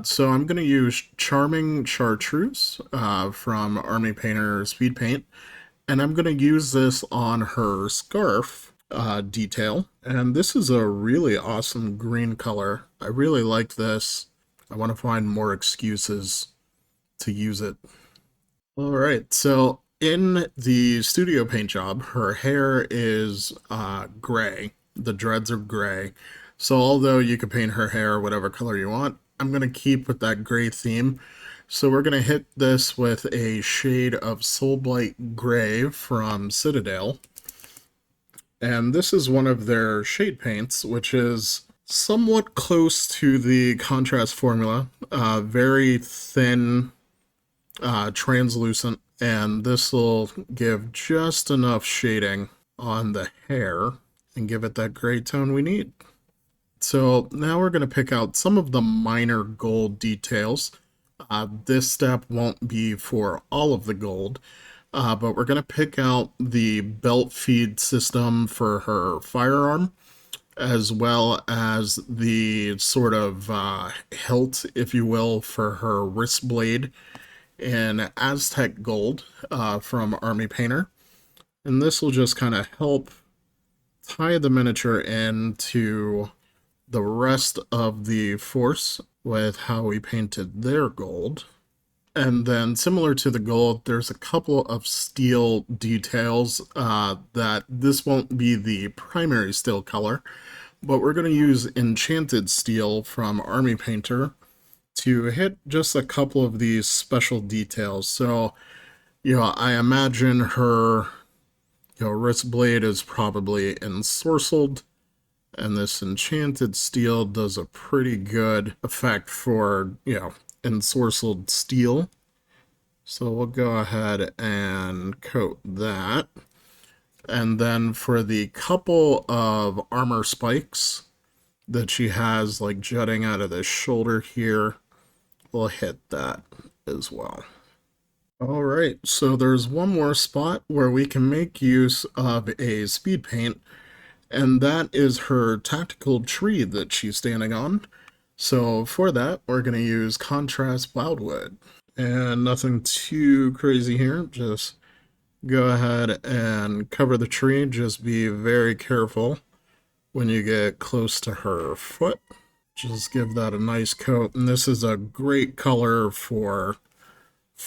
So I'm going to use Charming Chartreuse from Army Painter Speed Paint, and I'm going to use this on her scarf detail. And this is a really awesome green color. I really like this. I want to find more excuses to use it. Alright, so in the studio paint job, her hair is gray. The dreads are gray. So although you can paint her hair whatever color you want, I'm going to keep with that gray theme. So we're going to hit this with a shade of Soulblight Gray from Citadel. And this is one of their shade paints, which is somewhat close to the contrast formula. Very thin, translucent, and this will give just enough shading on the hair and give it that gray tone we need. So now we're going to pick out some of the minor gold details. This step won't be for all of the gold, but we're going to pick out the belt feed system for her firearm, as well as the sort of hilt, if you will, for her wrist blade in Aztec gold from Army Painter. And this will just kind of help tie the miniature into the rest of the force with how we painted their gold. And then, similar to the gold, there's a couple of steel details that this won't be the primary steel color, but we're going to use enchanted steel from Army Painter to hit just a couple of these special details. So, I imagine her wrist blade is probably ensorcelled, and this enchanted steel does a pretty good effect for, ensorcelled steel. So we'll go ahead and coat that. And then for the couple of armor spikes that she has, like jutting out of the shoulder here, we'll hit that as well. All right, so there's one more spot where we can make use of a speed paint, and that is her tactical tree that she's standing on. So for that, we're going to use contrast wildwood. And nothing too crazy here, just go ahead and cover the tree. Just be very careful when you get close to her foot. Just give that a nice coat, and this is a great color for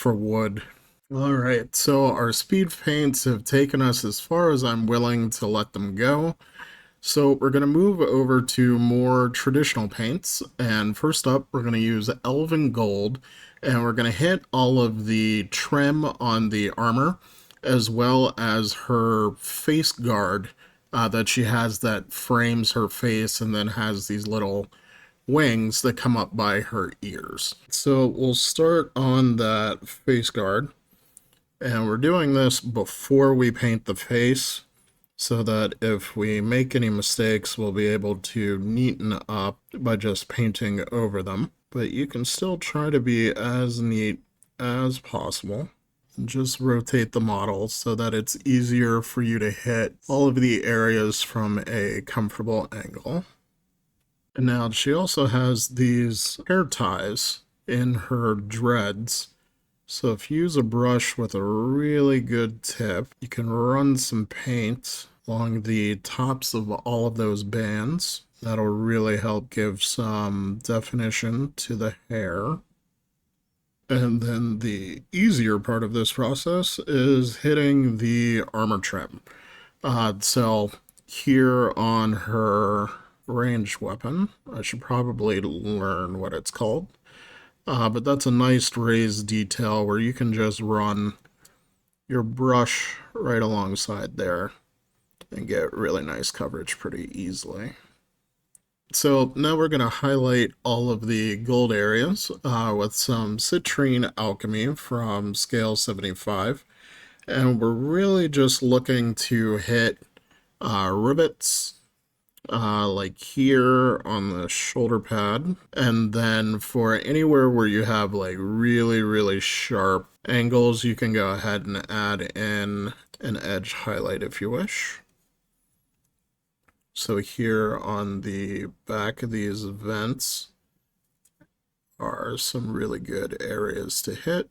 wood. Alright, so our speed paints have taken us as far as I'm willing to let them go. So we're going to move over to more traditional paints, and first up we're going to use Elven Gold, and we're going to hit all of the trim on the armor, as well as her face guard that she has that frames her face and then has these little wings that come up by her ears. So we'll start on that face guard, and we're doing this before we paint the face, so that if we make any mistakes, we'll be able to neaten up by just painting over them. But you can still try to be as neat as possible. And just rotate the model so that it's easier for you to hit all of the areas from a comfortable angle. And now she also has these hair ties in her dreads. So if you use a brush with a really good tip, you can run some paint along the tops of all of those bands. That'll really help give some definition to the hair. And then the easier part of this process is hitting the armor trim. So here on her ranged weapon, I should probably learn what it's called. But that's a nice raised detail where you can just run your brush right alongside there and get really nice coverage pretty easily. So now we're going to highlight all of the gold areas with some Citrine Alchemy from scale 75. And we're really just looking to hit rivets, like here on the shoulder pad, and then for anywhere where you have like really sharp angles, you can go ahead and add in an edge highlight if you wish. So here on the back of these vents are some really good areas to hit.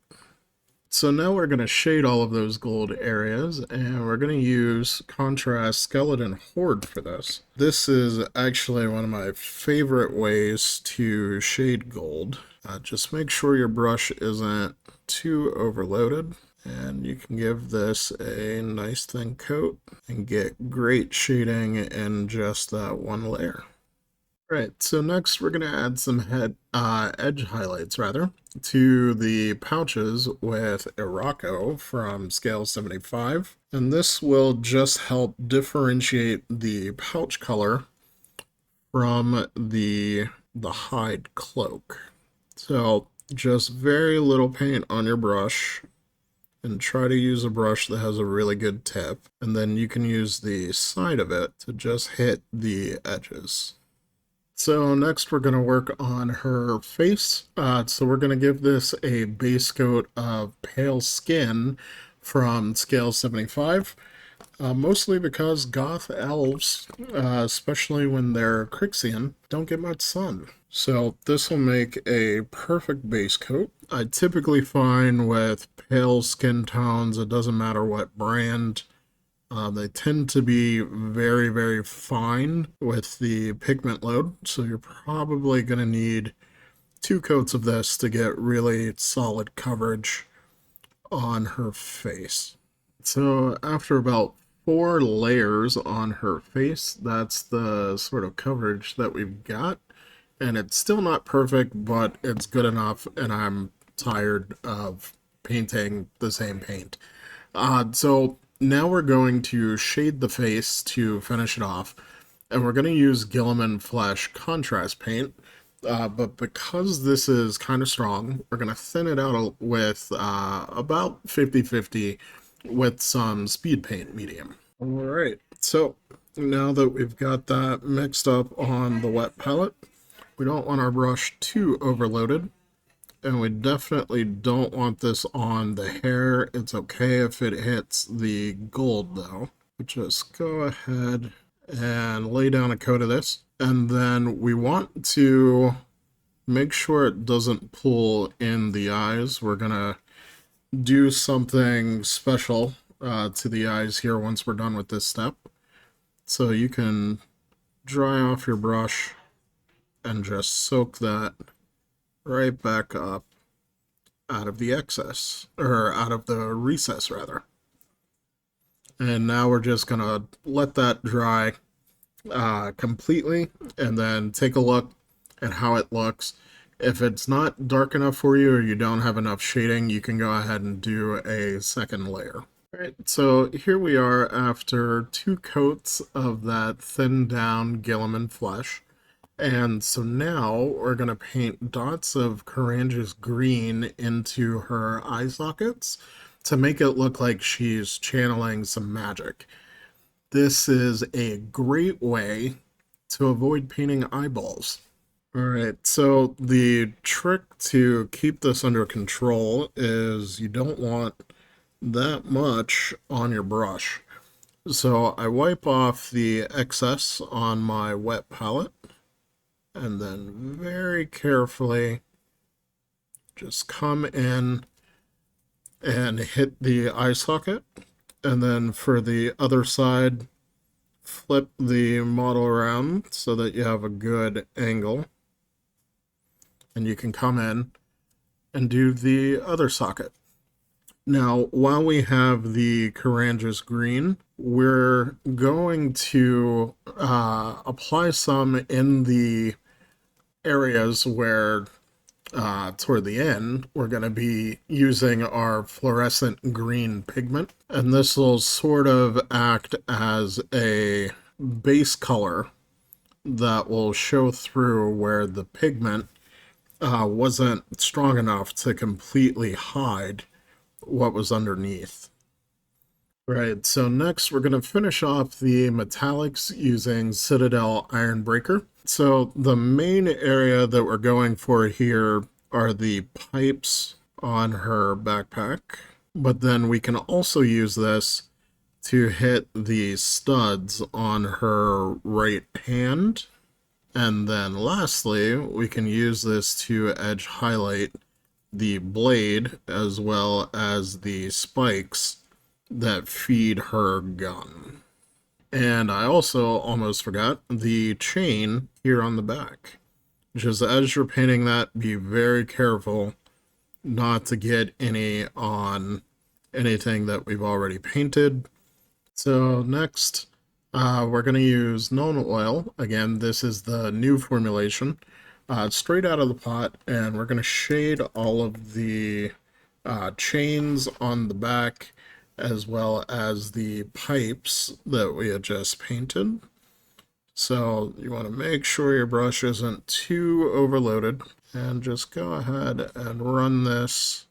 So now we're going to shade all of those gold areas, and we're going to use Contrast Skeleton Horde for this. This is actually one of my favorite ways to shade gold. Just make sure your brush isn't too overloaded, and you can give this a nice thin coat and get great shading in just that one layer. Right, so next we're going to add some edge highlights, rather, to the pouches with Irako from scale 75. And this will just help differentiate the pouch color from the hide cloak. So just very little paint on your brush, and try to use a brush that has a really good tip, and then you can use the side of it to just hit the edges. So next we're going to work on her face. So we're going to give this a base coat of pale skin from scale 75. Mostly because goth elves, especially when they're Cryxian, don't get much sun. So this will make a perfect base coat. I typically find with pale skin tones, it doesn't matter what brand, they tend to be very, very fine with the pigment load. So you're probably going to need 2 coats of this to get really solid coverage on her face. So after about 4 layers on her face, that's the sort of coverage that we've got. And it's still not perfect, but it's good enough, and I'm tired of painting the same paint. So now we're going to shade the face to finish it off, and we're going to use Guilliman Flesh contrast paint. But because this is kind of strong, we're going to thin it out with about 50-50 with some speed paint medium. Alright, so now that we've got that mixed up on the wet palette, we don't want our brush too overloaded, and we definitely don't want this on the hair. It's okay if it hits the gold though. Just go ahead and lay down a coat of this, and then we want to make sure it doesn't pull in the eyes. We're gonna do something special to the eyes here once we're done with this step. So you can dry off your brush and just soak that right back up out of the excess, or out of the recess rather. And now we're just gonna let that dry completely, and then take a look at how it looks. If it's not dark enough for you, or you don't have enough shading, you can go ahead and do a second layer. Alright, so here we are after 2 coats of that thinned down Guilliman Flesh. And so now we're going to paint dots of Caranga's green into her eye sockets to make it look like she's channeling some magic. This is a great way to avoid painting eyeballs. Alright, so the trick to keep this under control is you don't want that much on your brush. So I wipe off the excess on my wet palette, and then very carefully just come in and hit the eye socket, and then for the other side, flip the model around so that you have a good angle, and you can come in and do the other socket. Now, while we have the Caranga's green, we're going to apply some in the areas where toward the end we're going to be using our fluorescent green pigment, and this will sort of act as a base color that will show through where the pigment wasn't strong enough to completely hide what was underneath. Right, so next we're going to finish off the metallics using Citadel Ironbreaker. So the main area that we're going for here are the pipes on her backpack, but then we can also use this to hit the studs on her right hand. And then lastly, we can use this to edge highlight the blade as well as the spikes that feed her gun. And I also almost forgot the chain here on the back. Just as you're painting that, be very careful not to get any on anything that we've already painted. So next, We're going to use Nuln Oil. Again, this is the new formulation. Straight out of the pot, and we're going to shade all of the chains on the back as well as the pipes that we had just painted. So you want to make sure your brush isn't too overloaded, and just go ahead and run this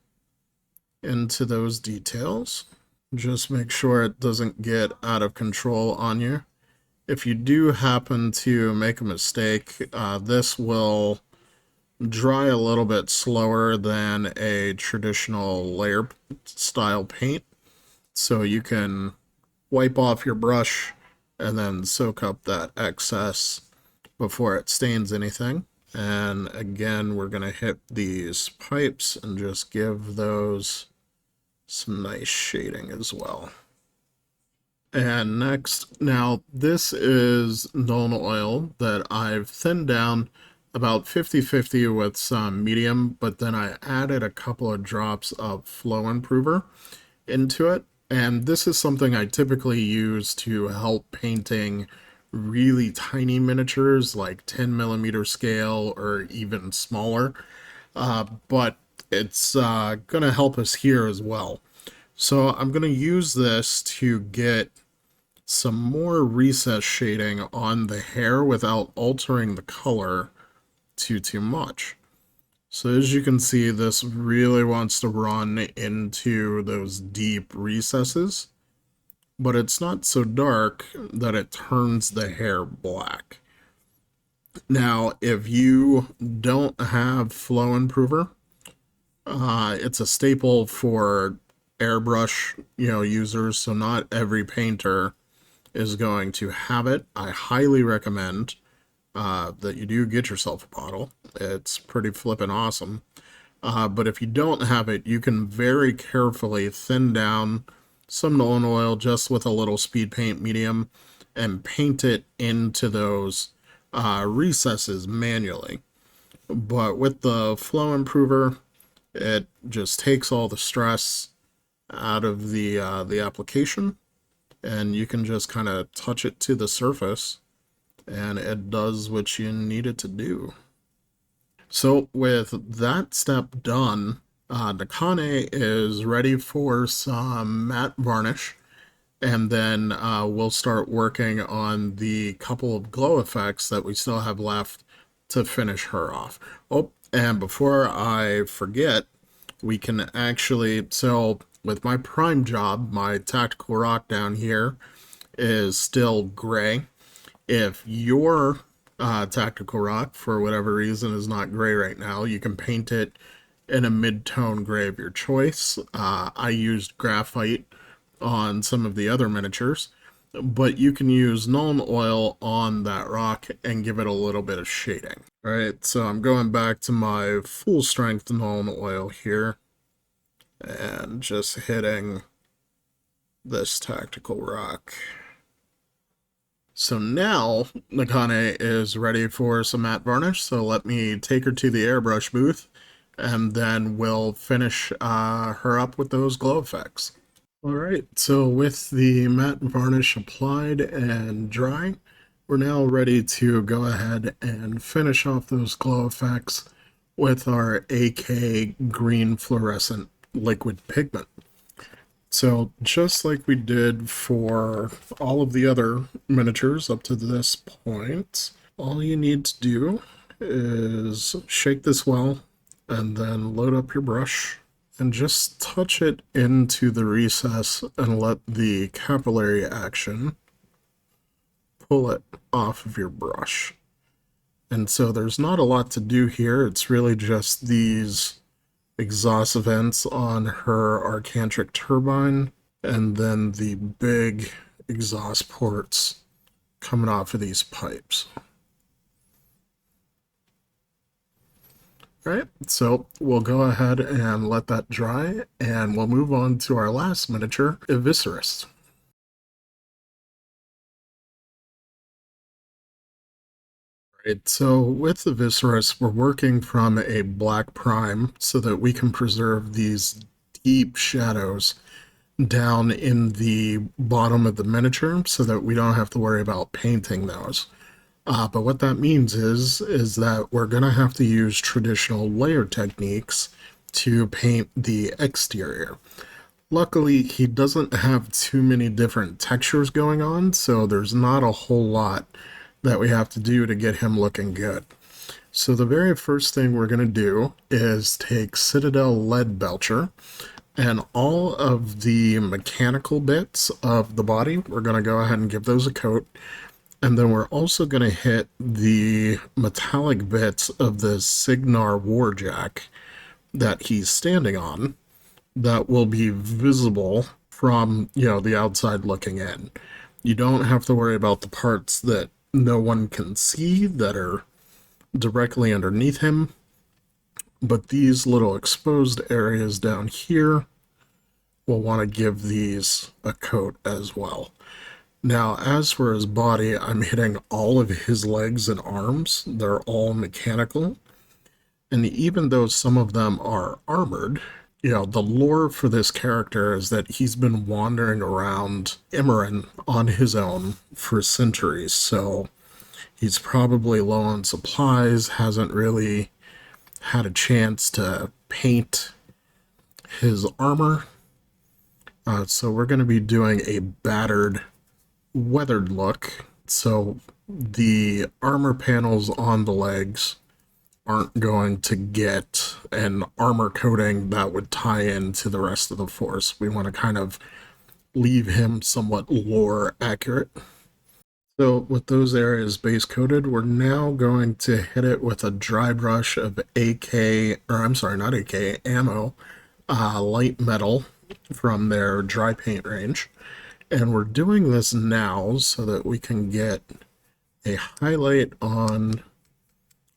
into those details. Just make sure it doesn't get out of control on you. If you do happen to make a mistake, this will dry a little bit slower than a traditional layer style paint. So you can wipe off your brush and then soak up that excess before it stains anything. And again, we're going to hit these pipes and just give those some nice shading as well. And next, now this is Nuln Oil that I've thinned down about 50-50 with some medium, but then I added a couple of drops of flow improver into it. And this is something I typically use to help painting really tiny miniatures, like 10mm scale or even smaller. But it's going to help us here as well. So I'm going to use this to get some more recess shading on the hair without altering the color too much. So as you can see, this really wants to run into those deep recesses, but it's not so dark that it turns the hair black. Now, if you don't have flow improver, it's a staple for airbrush, users, so not every painter is going to have it. I highly recommend that you do get yourself a bottle. It's pretty flippin' awesome. But if you don't have it, you can very carefully thin down some Nuln Oil just with a little speed paint medium and paint it into those recesses manually. But with the flow improver, it just takes all the stress out of the application, and you can just kind of touch it to the surface and it does what you need it to do. So with that step done, Nekane is ready for some matte varnish, and then we'll start working on the couple of glow effects that we still have left to finish her off. Oh, and before I forget, we can actually, so with my prime job, my tactical rock down here is still gray. If your tactical rock, for whatever reason, is not gray right now, you can paint it in a mid-tone gray of your choice. I used graphite on some of the other miniatures, but you can use Nuln Oil on that rock and give it a little bit of shading. All right, so I'm going back to my full strength Nuln Oil here and just hitting this tactical rock. So now Nekane is ready for some matte varnish, so let me take her to the airbrush booth and then we'll finish her up with those glow effects. Alright, so with the matte varnish applied and dry, we're now ready to go ahead and finish off those glow effects with our AK green fluorescent liquid pigment. So just like we did for all of the other miniatures up to this point, all you need to do is shake this well and then load up your brush and just touch it into the recess and let the capillary action pull it off of your brush. And so there's not a lot to do here. It's really just these exhaust vents on her Arcantric turbine, and then the big exhaust ports coming off of these pipes. Alright, so we'll go ahead and let that dry, and we'll move on to our last miniature, Eviscerus. Right, so with the Eviscerus, we're working from a black prime so that we can preserve these deep shadows down in the bottom of the miniature so that we don't have to worry about painting those. But what that means is that we're going to have to use traditional layer techniques to paint the exterior. Luckily, he doesn't have too many different textures going on, so there's not a whole lot that we have to do to get him looking good. So the very first thing we're going to do is take Citadel Lead Belcher, and all of the mechanical bits of the body, we're going to go ahead and give those a coat. And then we're also going to hit the metallic bits of the Signar Warjack that he's standing on that will be visible from, the outside looking in. You don't have to worry about the parts that no one can see that are directly underneath him. But these little exposed areas down here, we'll want to give these a coat as well. Now, as for his body, I'm hitting all of his legs and arms. They're all mechanical. And even though some of them are armored, the lore for this character is that he's been wandering around Immoren on his own for centuries. So he's probably low on supplies, hasn't really had a chance to paint his armor. So we're going to be doing a battered, weathered look. So the armor panels on the legs aren't going to get an armor coating that would tie into the rest of the force. We want to kind of leave him somewhat lore accurate. So with those areas base coated, we're now going to hit it with a dry brush of ammo, light metal from their dry paint range. And we're doing this now so that we can get a highlight on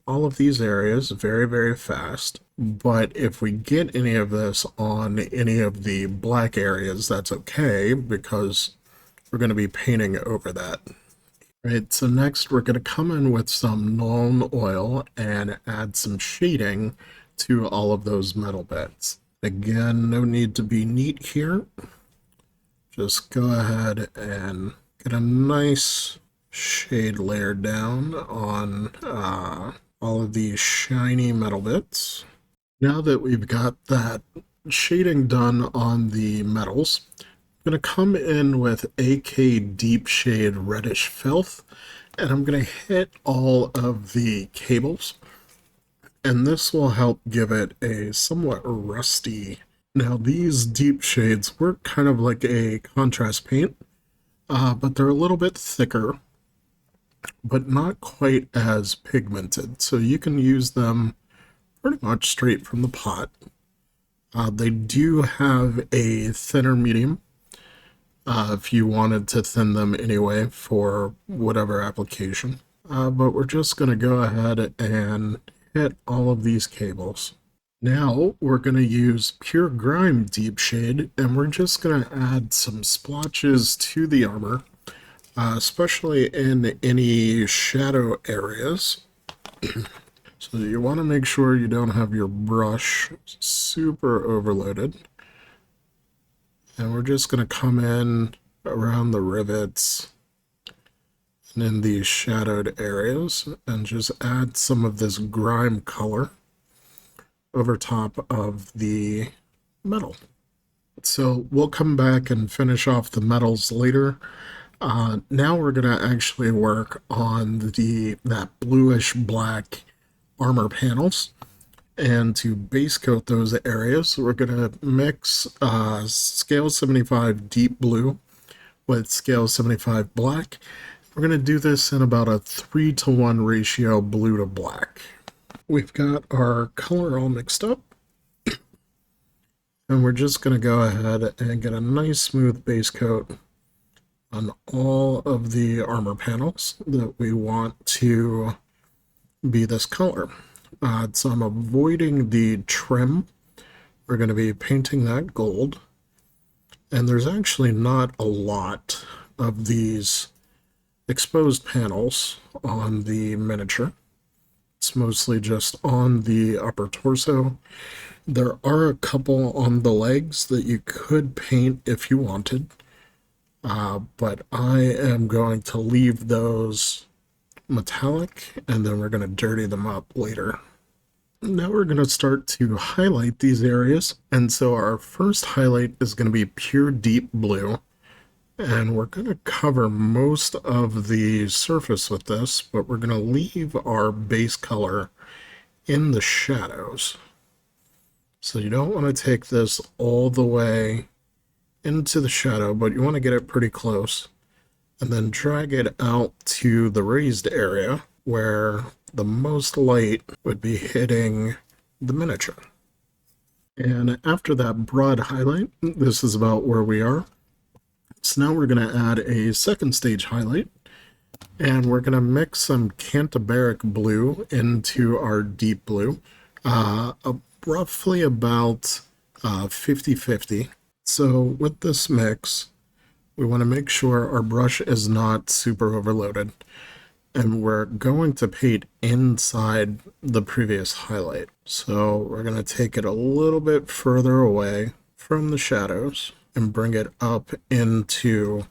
all of these areas very, very fast. But if we get any of this on any of the black areas, that's okay, because we're going to be painting over that. Right, so next we're going to come in with some Nuln Oil and add some shading to all of those metal bits. Again, no need to be neat here. Just go ahead and get a nice shade layer down on all of these shiny metal bits. Now that we've got that shading done on the metals, I'm going to come in with AK Deep Shade Reddish Filth, and I'm going to hit all of the cables, and this will help give it a somewhat rusty. Now these deep shades work kind of like a contrast paint, but they're a little bit thicker, but not quite as pigmented, so you can use them pretty much straight from the pot. They do have a thinner medium, if you wanted to thin them anyway for whatever application. But we're just going to go ahead and hit all of these cables. Now we're going to use Pure Grime Deep Shade, and we're just going to add some splotches to the armor, especially in any shadow areas. So you want to make sure you don't have your brush super overloaded. And we're just going to come in around the rivets and in these shadowed areas and just add some of this grime color over top of the metal. So we'll come back and finish off the metals later. Now we're going to actually work on that bluish black armor panels. And to base coat those areas, we're going to mix scale 75 deep blue with scale 75 black. We're going to do this in about a 3-to-1 ratio blue to black. We've got our color all mixed up, and we're just going to go ahead and get a nice smooth base coat on all of the armor panels that we want to be this color. So I'm avoiding the trim. We're going to be painting that gold, and there's actually not a lot of these exposed panels on the miniature. It's mostly just on the upper torso. There are a couple on the legs that you could paint if you wanted, but I am going to leave those metallic, and then we're going to dirty them up later. Now we're going to start to highlight these areas, and so our first highlight is going to be pure deep blue, and we're going to cover most of the surface with this, but we're going to leave our base color in the shadows. So you don't want to take this all the way into the shadow, but you want to get it pretty close, and then drag it out to the raised area where the most light would be hitting the miniature. And after that broad highlight, this is about where we are. So now we're going to add a second stage highlight, and we're going to mix some Cantabaric blue into our deep blue, roughly about 50-50. So with this mix, we want to make sure our brush is not super overloaded, and we're going to paint inside the previous highlight. So we're going to take it a little bit further away from the shadows and bring it up into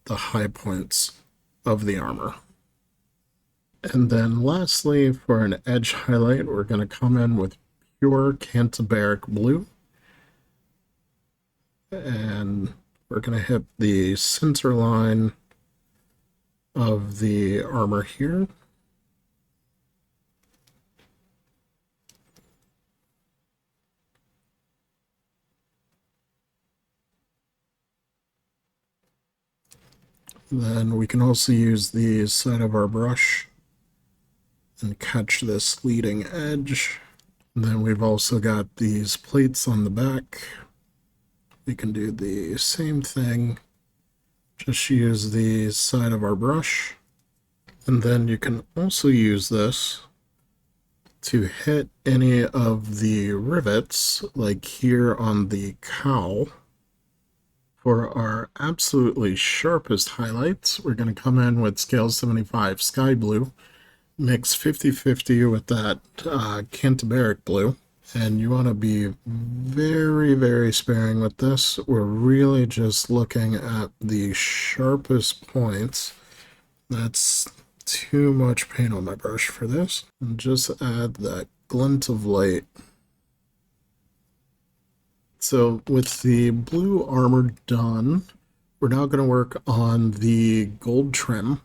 the high points of the armor. And then lastly, for an edge highlight, we're going to come in with pure Cantabaric blue, and we're going to hit the center line of the armor here. Then we can also use the side of our brush and catch this leading edge. And then we've also got these plates on the back. We can do the same thing, just use the side of our brush, and then you can also use this to hit any of the rivets, like here on the cowl. For our absolutely sharpest highlights, we're going to come in with Scale 75 Sky Blue, mix 50-50 with that Cantabaric blue. And you want to be very, very sparing with this. We're really just looking at the sharpest points. That's too much paint on my brush for this. And just add that glint of light. So with the blue armor done, we're now going to work on the gold trim.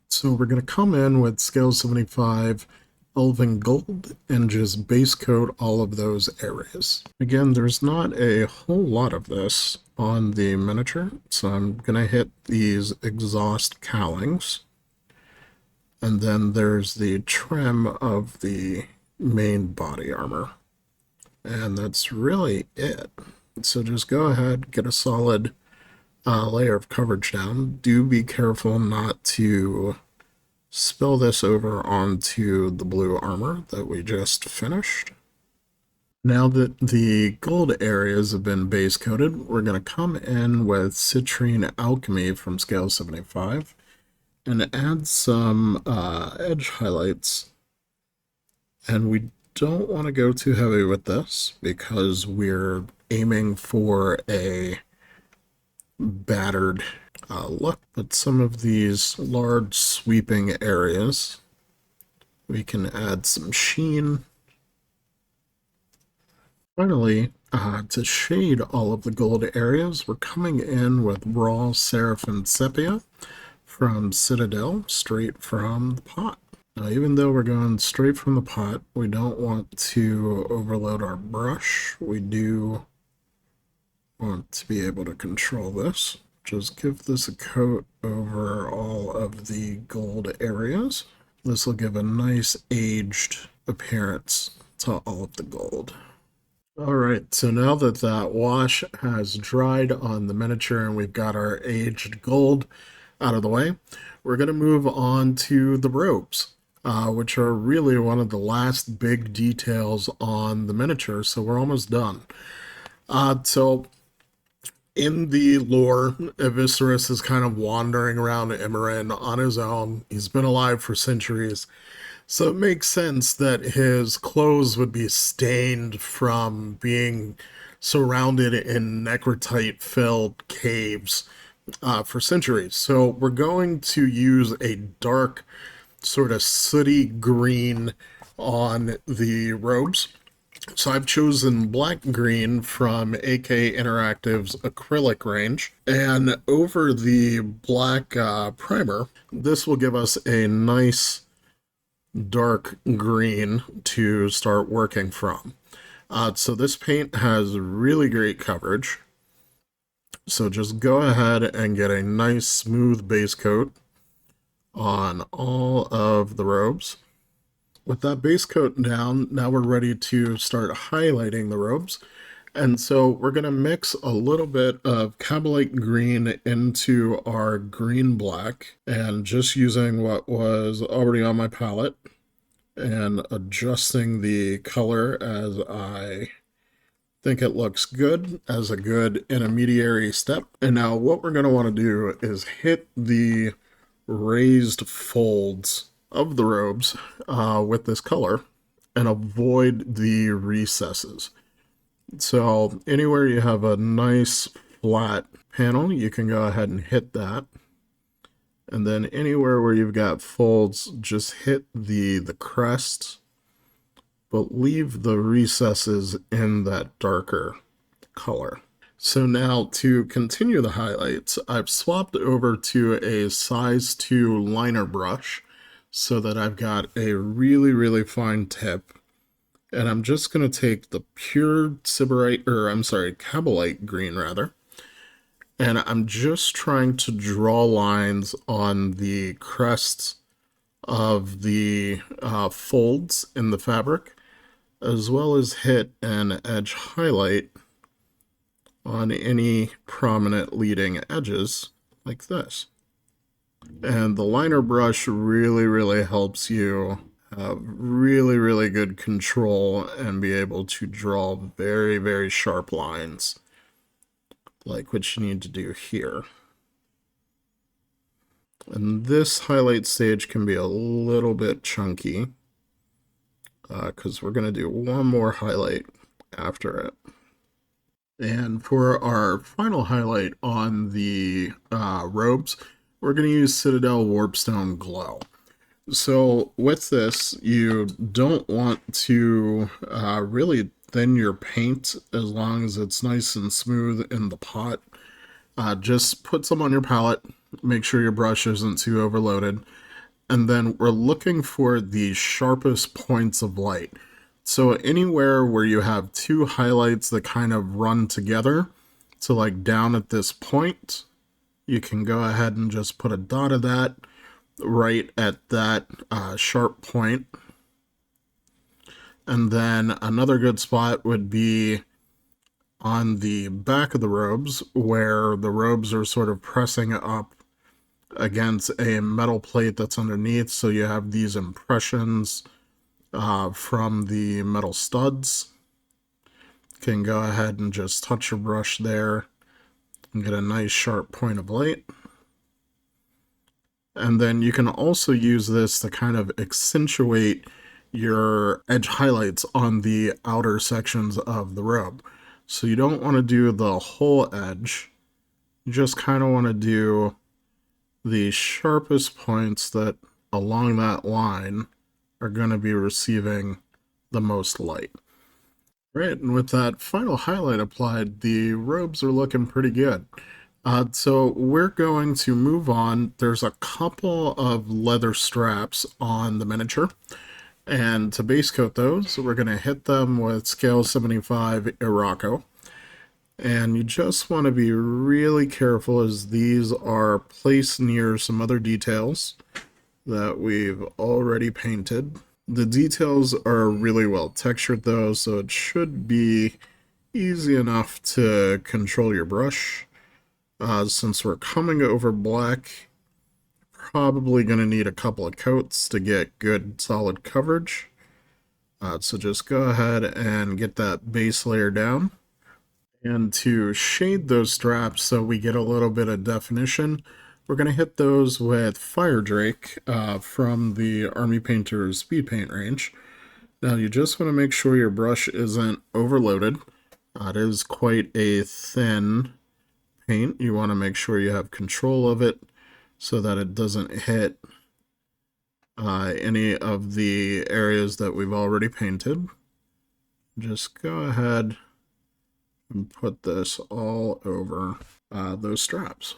So we're going to come in with Scale 75 Elven Gold and just base coat all of those areas. Again, there's not a whole lot of this on the miniature, so I'm going to hit these exhaust cowlings. And then there's the trim of the main body armor. And that's really it. So just go ahead, get a solid layer of coverage down. Do be careful not to spill this over onto the blue armor that we just finished. Now that the gold areas have been base coated, we're going to come in with Citrine Alchemy from Scale 75 and add some edge highlights. And we don't want to go too heavy with this because we're aiming for a battered look, but some of these large sweeping areas, we can add some sheen. Finally, to shade all of the gold areas, we're coming in with Raw Seraphim Sepia from Citadel, straight from the pot. Now, even though we're going straight from the pot, we don't want to overload our brush. We do want to be able to control this. Just give this a coat over all of the gold areas. This will give a nice aged appearance to all of the gold. Alright, so now that that wash has dried on the miniature and we've got our aged gold out of the way, we're going to move on to the robes, which are really one of the last big details on the miniature, so we're almost done. So In the lore, Eviscerus is kind of wandering around Immorin on his own. He's been alive for centuries. So it makes sense that his clothes would be stained from being surrounded in necrotite filled caves for centuries. So we're going to use a dark, sort of sooty green on the robes. So I've chosen black green from AK Interactive's acrylic range. And over the black primer, this will give us a nice dark green to start working from. So this paint has really great coverage. So just go ahead and get a nice smooth base coat on all of the robes. With that base coat down, now we're ready to start highlighting the robes. And so we're going to mix a little bit of Cabalite green into our green black, and just using what was already on my palette and adjusting the color as I think it looks good as a good intermediary step. And now what we're going to want to do is hit the raised folds of the robes with this color and avoid the recesses. So anywhere you have a nice flat panel, you can go ahead and hit that. And then anywhere where you've got folds, just hit the crest, but leave the recesses in that darker color. So now to continue the highlights, I've swapped over to a size 2 liner brush so that I've got a really, really fine tip. And I'm just going to take the pure Cabalite green rather. And I'm just trying to draw lines on the crests of the folds in the fabric, as well as hit an edge highlight on any prominent leading edges like this. And the liner brush really, really helps you have really, really good control and be able to draw very, very sharp lines, like what you need to do here. And this highlight stage can be a little bit chunky, because we're going to do one more highlight after it. And for our final highlight on the robes, we're going to use Citadel Warpstone Glow. So with this, you don't want to really thin your paint as long as it's nice and smooth in the pot. Just put some on your palette, make sure your brush isn't too overloaded, and then we're looking for the sharpest points of light. So anywhere where you have two highlights that kind of run together, so like down at this point, you can go ahead and just put a dot of that right at that sharp point. And then another good spot would be on the back of the robes, where the robes are sort of pressing up against a metal plate that's underneath, so you have these impressions from the metal studs. You can go ahead and just touch your brush there and get a nice sharp point of light. And then you can also use this to kind of accentuate your edge highlights on the outer sections of the robe. So you don't want to do the whole edge. You just kind of want to do the sharpest points that along that line are going to be receiving the most light. Right, and with that final highlight applied, the robes are looking pretty good. So we're going to move on. There's a couple of leather straps on the miniature, and to base coat those, we're going to hit them with scale 75 Irako. And you just want to be really careful, as these are placed near some other details that we've already painted. The details are really well textured though, so it should be easy enough to control your brush. Since we're coming over black, probably going to need a couple of coats to get good solid coverage. So just go ahead and get that base layer down. And to shade those straps so we get a little bit of definition, we're going to hit those with Fire Drake from the Army Painter's Speed Paint range. Now you just want to make sure your brush isn't overloaded. It is quite a thin paint. You want to make sure you have control of it so that it doesn't hit any of the areas that we've already painted. Just go ahead and put this all over those straps.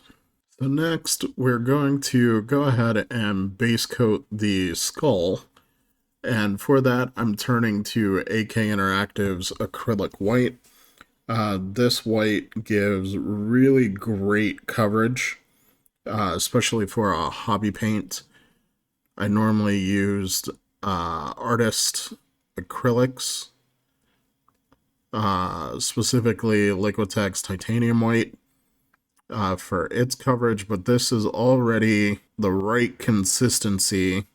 So next, we're going to go ahead and base coat the skull. And for that, I'm turning to AK Interactive's Acrylic White. This white gives really great coverage, especially for a hobby paint. I normally used Artist Acrylics, specifically Liquitex Titanium White, for its coverage, but this is already the right consistency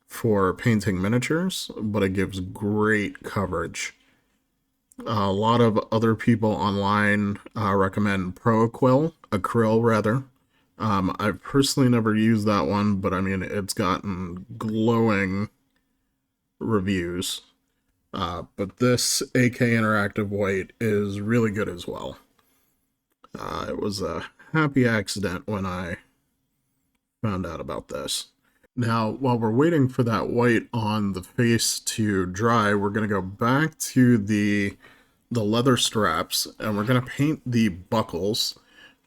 for painting miniatures, but it gives great coverage. A lot of other people online recommend Acryl rather. I've personally never used that one, but I mean, it's gotten glowing reviews. But this AK Interactive White is really good as well. It was a happy accident when I found out about this. Now, while we're waiting for that white on the face to dry, we're going to go back to the leather straps, and we're going to paint the buckles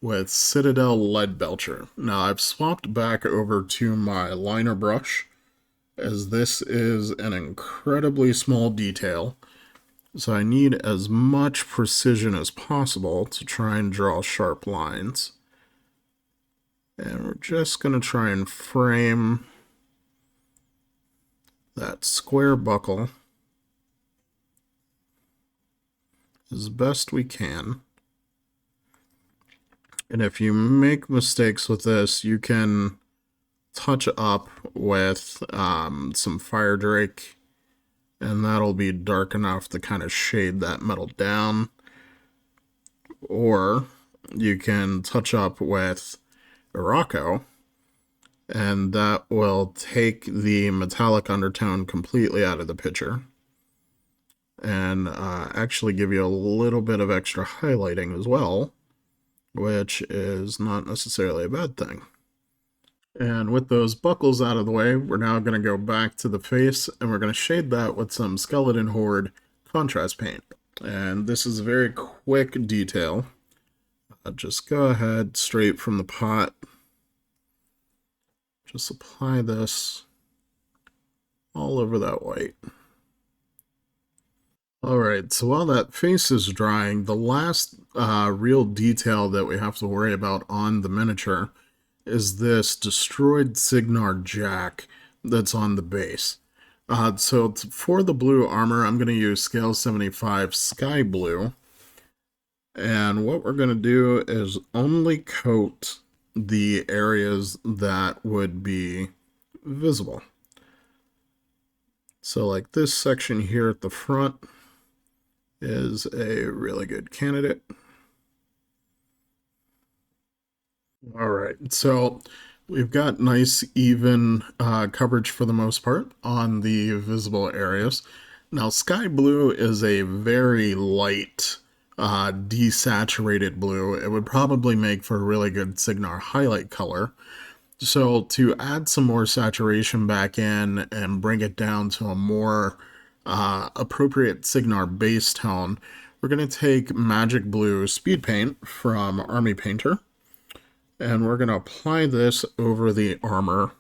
with Citadel Lead Belcher. Now, I've swapped back over to my liner brush, as this is an incredibly small detail, so I need as much precision as possible to try and draw sharp lines. And we're just going to try and frame that square buckle as best we can. And if you make mistakes with this, you can touch up with some Fire Drake, and that'll be dark enough to kind of shade that metal down. Or you can touch up with Irako, and that will take the metallic undertone completely out of the picture and actually give you a little bit of extra highlighting as well, which is not necessarily a bad thing. And with those buckles out of the way, we're now going to go back to the face, and we're going to shade that with some Skeleton Horde contrast paint. And this is a very quick detail. Just go ahead straight from the pot. Just apply this all over that white. Alright, so while that face is drying, the last real detail that we have to worry about on the miniature is this destroyed Signar jack that's on the base. So for the blue armor, I'm going to use Scale 75 Sky Blue. And what we're going to do is only coat the areas that would be visible. So like this section here at the front is a really good candidate. All right, so we've got nice even coverage for the most part on the visible areas. Now sky blue is a very light desaturated blue. It would probably make for a really good Signar highlight color. So to add some more saturation back in and bring it down to a more appropriate Signar base tone, we're going to take Magic Blue Speed Paint from Army Painter, and we're going to apply this over the armor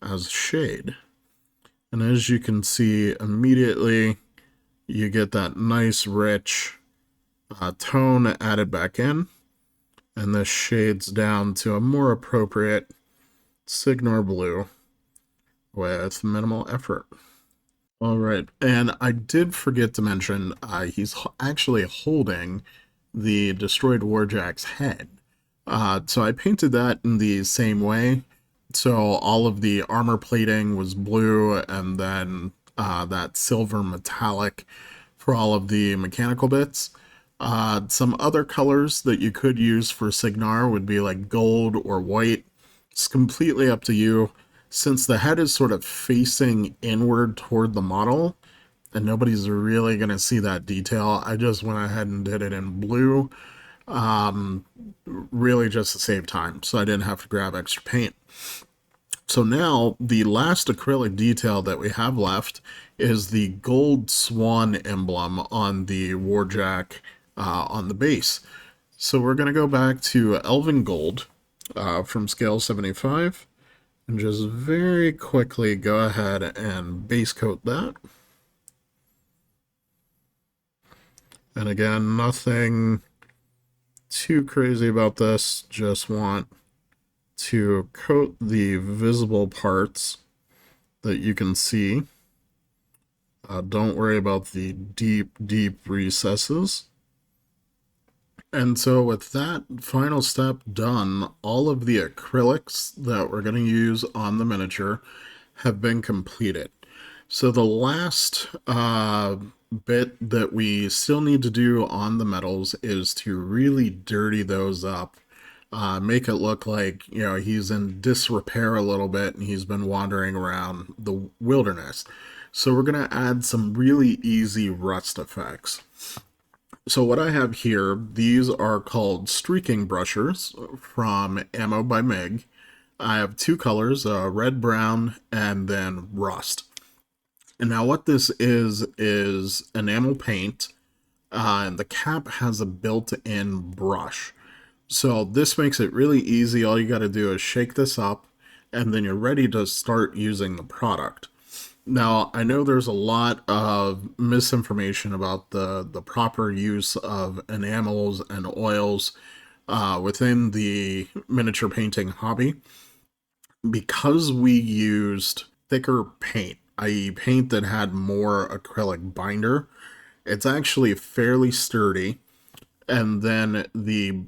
as shade. And as you can see, immediately you get that nice rich tone added back in, and this shades down to a more appropriate Signar blue with minimal effort. All right, and I did forget to mention he's actually holding the destroyed Warjack's head. So I painted that in the same way. So all of the armor plating was blue, and then that silver metallic for all of the mechanical bits. Some other colors that you could use for Signar would be like gold or white. It's completely up to you. Since the head is sort of facing inward toward the model, and nobody's really going to see that detail, I just went ahead and did it in blue, really just to save time, so I didn't have to grab extra paint. So now, the last acrylic detail that we have left is the gold swan emblem on the Warjack on the base. So we're going to go back to Elven Gold from scale 75, and just very quickly go ahead and base coat that. And again, nothing too crazy about this, just want to coat the visible parts that you can see. Don't worry about the deep recesses. And so with that final step done, all of the acrylics that we're going to use on the miniature have been completed. So the last bit that we still need to do on the metals is to really dirty those up. Make it look like, you know, he's in disrepair a little bit and he's been wandering around the wilderness. So we're going to add some really easy rust effects. So what I have here, these are called streaking brushers from Ammo by Mig. I have two colors, red, brown, and then rust. And now what this is enamel paint, and the cap has a built-in brush. So this makes it really easy. All you got to do is shake this up, and then you're ready to start using the product. Now, I know there's a lot of misinformation about the proper use of enamels and oils within the miniature painting hobby. Because we used thicker paint, i.e. paint that had more acrylic binder, it's actually fairly sturdy. And then the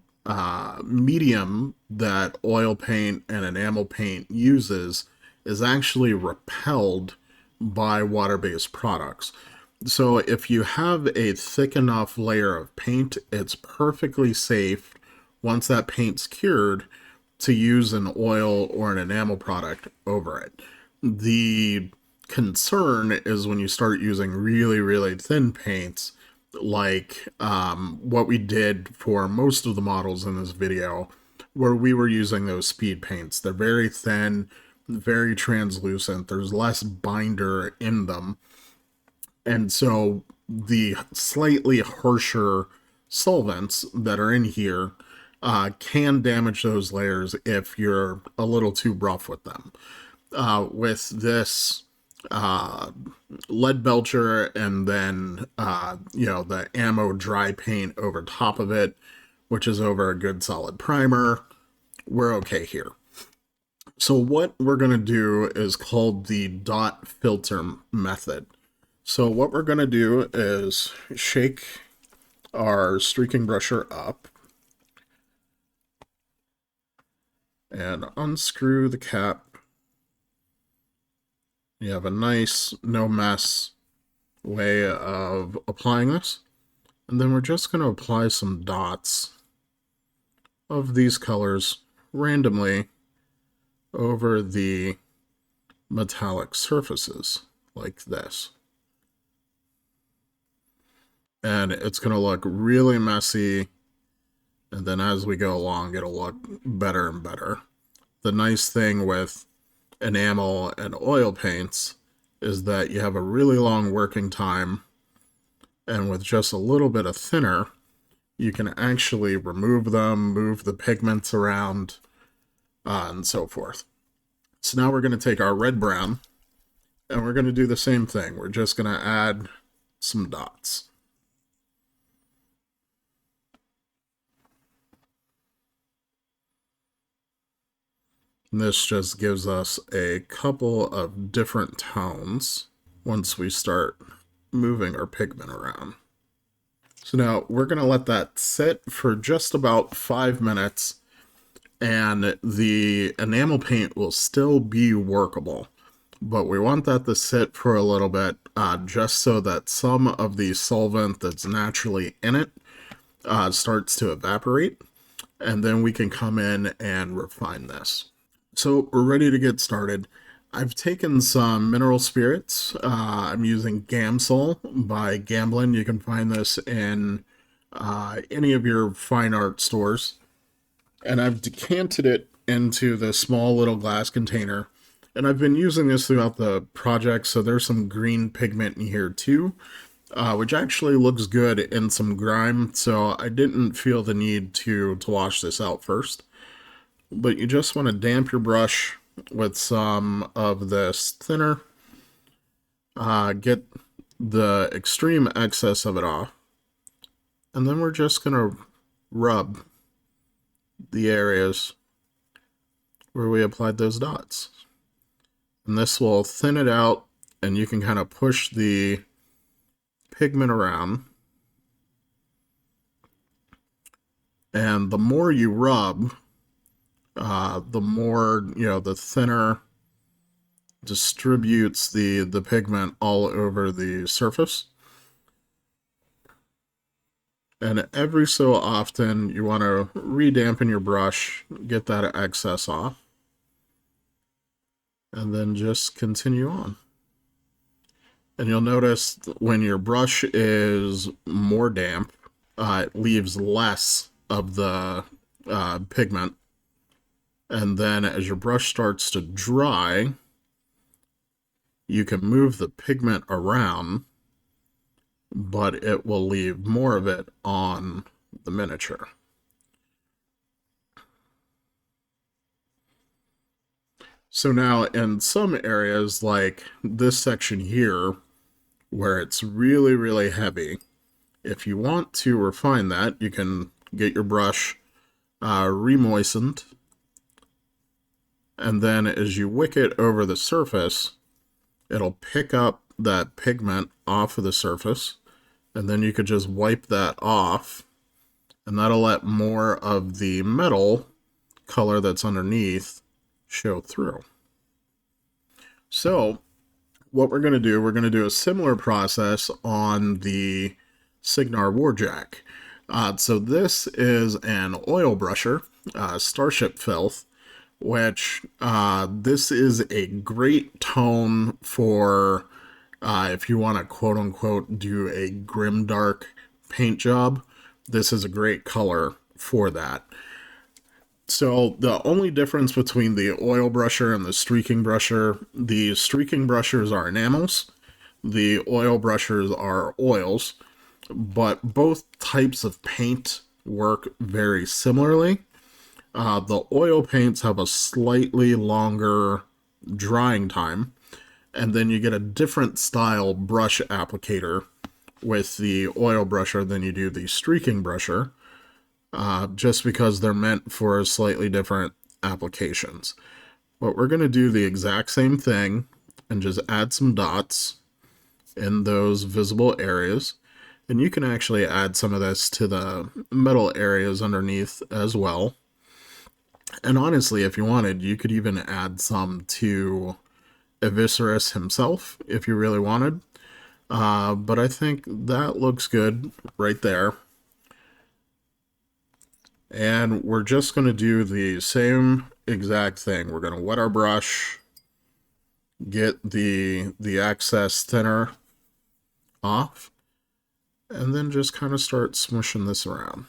medium that oil paint and enamel paint uses is actually repelled by water-based products. So if you have a thick enough layer of paint, it's perfectly safe, once that paint's cured, to use an oil or an enamel product over it. The concern is when you start using really thin paints, like what we did for most of the models in this video, where we were using those speed paints. They're very thin, very translucent, there's less binder in them, and so the slightly harsher solvents that are in here can damage those layers if you're a little too rough with them. With this lead belcher and then the ammo dry paint over top of it, which is over a good solid primer, we're okay here. So what we're going to do is called the dot filter method. So what we're going to do is shake our streaking brusher up and unscrew the cap. You have a nice, no mess way of applying this. And then we're just going to apply some dots of these colors randomly over the metallic surfaces like this. And it's going to look really messy, and then as we go along, it'll look better and better. The nice thing with enamel and oil paints is that you have a really long working time, and with just a little bit of thinner, you can actually remove them, move the pigments around, and so forth. So now we're going to take our red-brown, and we're going to do the same thing. We're just going to add some dots. And this just gives us a couple of different tones once we start moving our pigment around. So now we're going to let that sit for just about 5 minutes, and the enamel paint will still be workable. But we want that to sit for a little bit, just so that some of the solvent that's naturally in it starts to evaporate, and then we can come in and refine this. So we're ready to get started. I've taken some mineral spirits. I'm using Gamsol by Gamblin. You can find this in any of your fine art stores. And I've decanted it into the small little glass container. And I've been using this throughout the project, so there's some green pigment in here too, which actually looks good in some grime, so I didn't feel the need to wash this out first. But you just want to damp your brush with some of this thinner. Get the extreme excess of it off. And then we're just going to rub the areas where we applied those dots. And this will thin it out, and you can kind of push the pigment around. And the more you rub, the more, the thinner distributes the pigment all over the surface. And every so often, you want to re-dampen your brush, get that excess off, and then just continue on. And you'll notice when your brush is more damp, it leaves less of the pigment. And then as your brush starts to dry, you can move the pigment around, but it will leave more of it on the miniature. So now in some areas, like this section here, where it's really, really heavy, if you want to refine that, you can get your brush re-moistened, and then as you wick it over the surface, it'll pick up that pigment off of the surface, and then you could just wipe that off, and that'll let more of the metal color that's underneath show through. So what we're going to do a similar process on the Cygnar Warjack. So this is an oil brusher, Starship Filth, which this is a great tone for if you want to quote-unquote do a grimdark paint job. This is a great color for that. So the only difference between the oil brusher and the streaking brusher, the streaking brushers are enamels, the oil brushers are oils, but both types of paint work very similarly. The oil paints have a slightly longer drying time, and then you get a different style brush applicator with the oil brusher than you do the streaking brusher, just because they're meant for slightly different applications. But we're going to do the exact same thing and just add some dots in those visible areas. And you can actually add some of this to the metal areas underneath as well. And honestly, if you wanted, you could even add some to Eviscerus himself if you really wanted. But I think that looks good right there. And we're just going to do the same exact thing. We're going to wet our brush, get the excess thinner off, and then just kind of start smushing this around.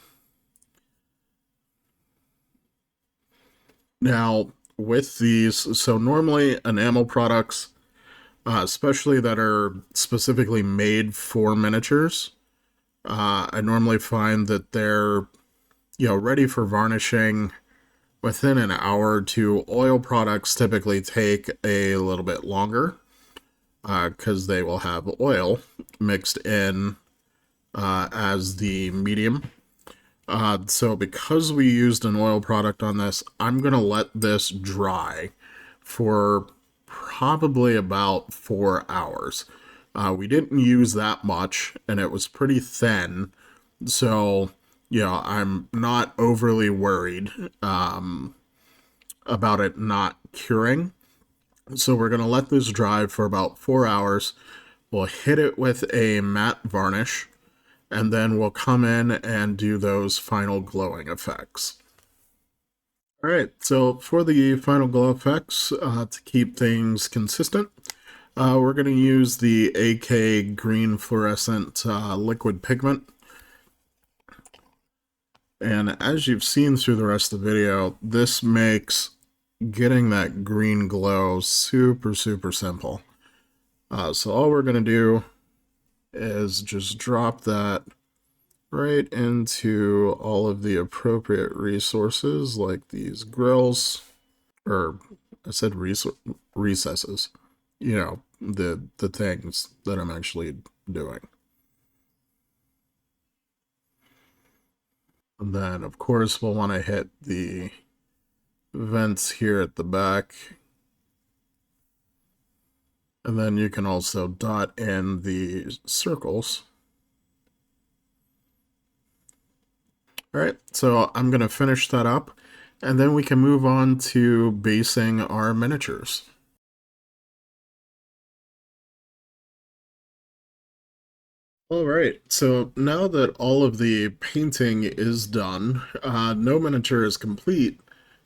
Now, with these, so normally enamel products, especially that are specifically made for miniatures, I normally find that they're, ready for varnishing within an hour or two. Oil products typically take a little bit longer, because they will have oil mixed in as the medium. So because we used an oil product on this, I'm going to let this dry for probably about 4 hours. We didn't use that much, and it was pretty thin, so, I'm not overly worried about it not curing. So we're going to let this dry for about 4 hours. We'll hit it with a matte varnish, and then we'll come in and do those final glowing effects. Alright, so for the final glow effects, to keep things consistent, we're going to use the AK green fluorescent liquid pigment. And as you've seen through the rest of the video, this makes getting that green glow super, super simple. So all we're going to do is just drop that right into all of the appropriate resources, like these grills, or I said recesses, you know, the things that I'm actually doing. And then, of course, we'll want to hit the vents here at the back. And then you can also dot in the circles. Alright, so I'm going to finish that up, and then we can move on to basing our miniatures. Alright, so now that all of the painting is done, no miniature is complete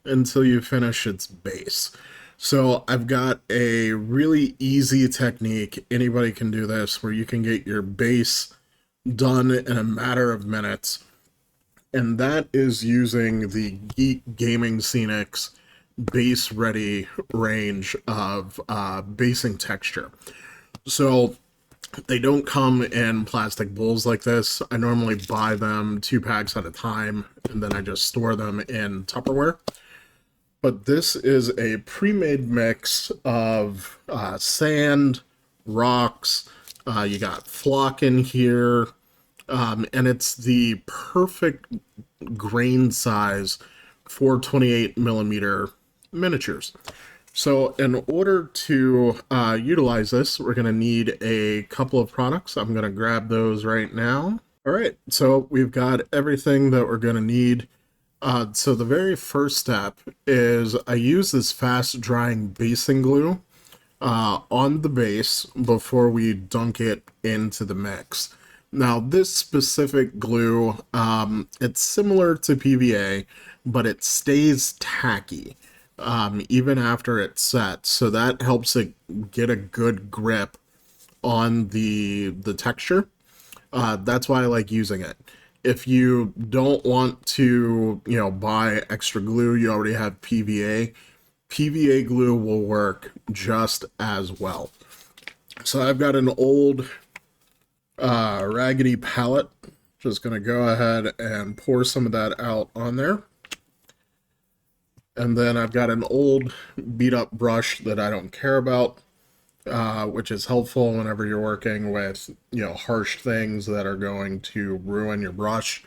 until you finish its base. So I've got a really easy technique, anybody can do this, where you can get your base done in a matter of minutes, and that is using the Geek Gaming Scenics base ready range of basing texture. So they don't come in plastic bowls like this. I normally buy them 2 packs at a time, and then I just store them in Tupperware. But this is a pre-made mix of sand, rocks, you got flock in here, and it's the perfect grain size for 28 millimeter miniatures. So in order to utilize this, we're going to need a couple of products. I'm going to grab those right now. All right, so we've got everything that we're going to need. So the very first step is I use this fast drying basing glue on the base before we dunk it into the mix. Now this specific glue, it's similar to PVA, but it stays tacky. Even after it's set, so that helps it get a good grip on the texture. That's why I like using it. If you don't want to, you know, buy extra glue, you already have PVA. PVA glue will work just as well. So I've got an old raggedy palette. Just gonna go ahead and pour some of that out on there. And then I've got an old beat up brush that I don't care about, which is helpful whenever you're working with, you know, harsh things that are going to ruin your brush.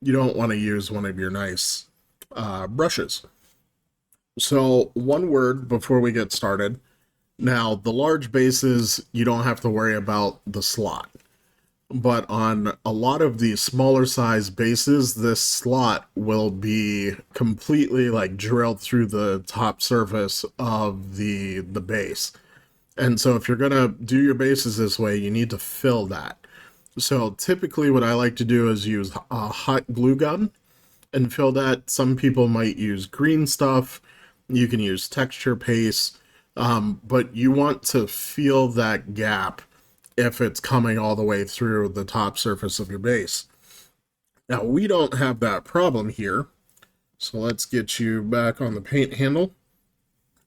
You don't want to use one of your nice brushes. So one word before we get started. Now, the large bases, you don't have to worry about the slot. But on a lot of the smaller size bases, this slot will be completely like drilled through the top surface of the base. And so if you're gonna do your bases this way, you need to fill that. So typically what I like to do is use a hot glue gun and fill that. Some people might use green stuff. You can use texture paste, but you want to feel that gap if it's coming all the way through the top surface of your base. Now, we don't have that problem here, so let's get you back on the paint handle.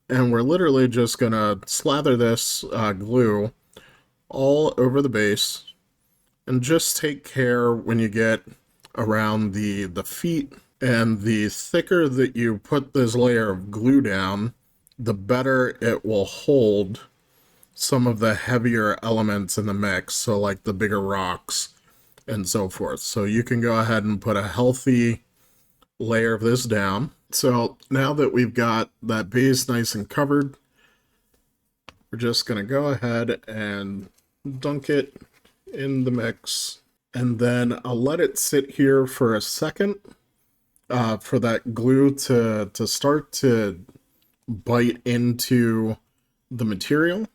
And we're literally just going to slather this glue all over the base, and just take care when you get around the feet. And the thicker that you put this layer of glue down, the better it will hold some of the heavier elements in the mix, so like the bigger rocks and so forth. So you can go ahead and put a healthy layer of this down. So now that we've got that base nice and covered, we're just going to go ahead and dunk it in the mix, and then I'll let it sit here for a second for that glue to start to bite into the material.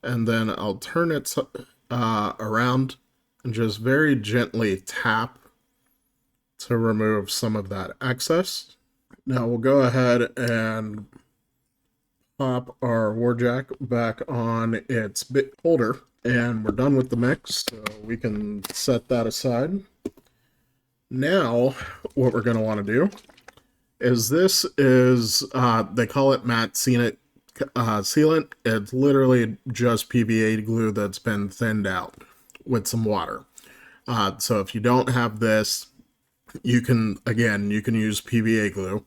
And then I'll turn it around and just very gently tap to remove some of that excess. Now we'll go ahead and pop our Warjack back on its bit holder, and we're done with the mix, so we can set that aside. Now, what we're going to want to do is they call it matte sealant. It's literally just PVA glue that's been thinned out with some water. So if you don't have this, you can use PVA glue.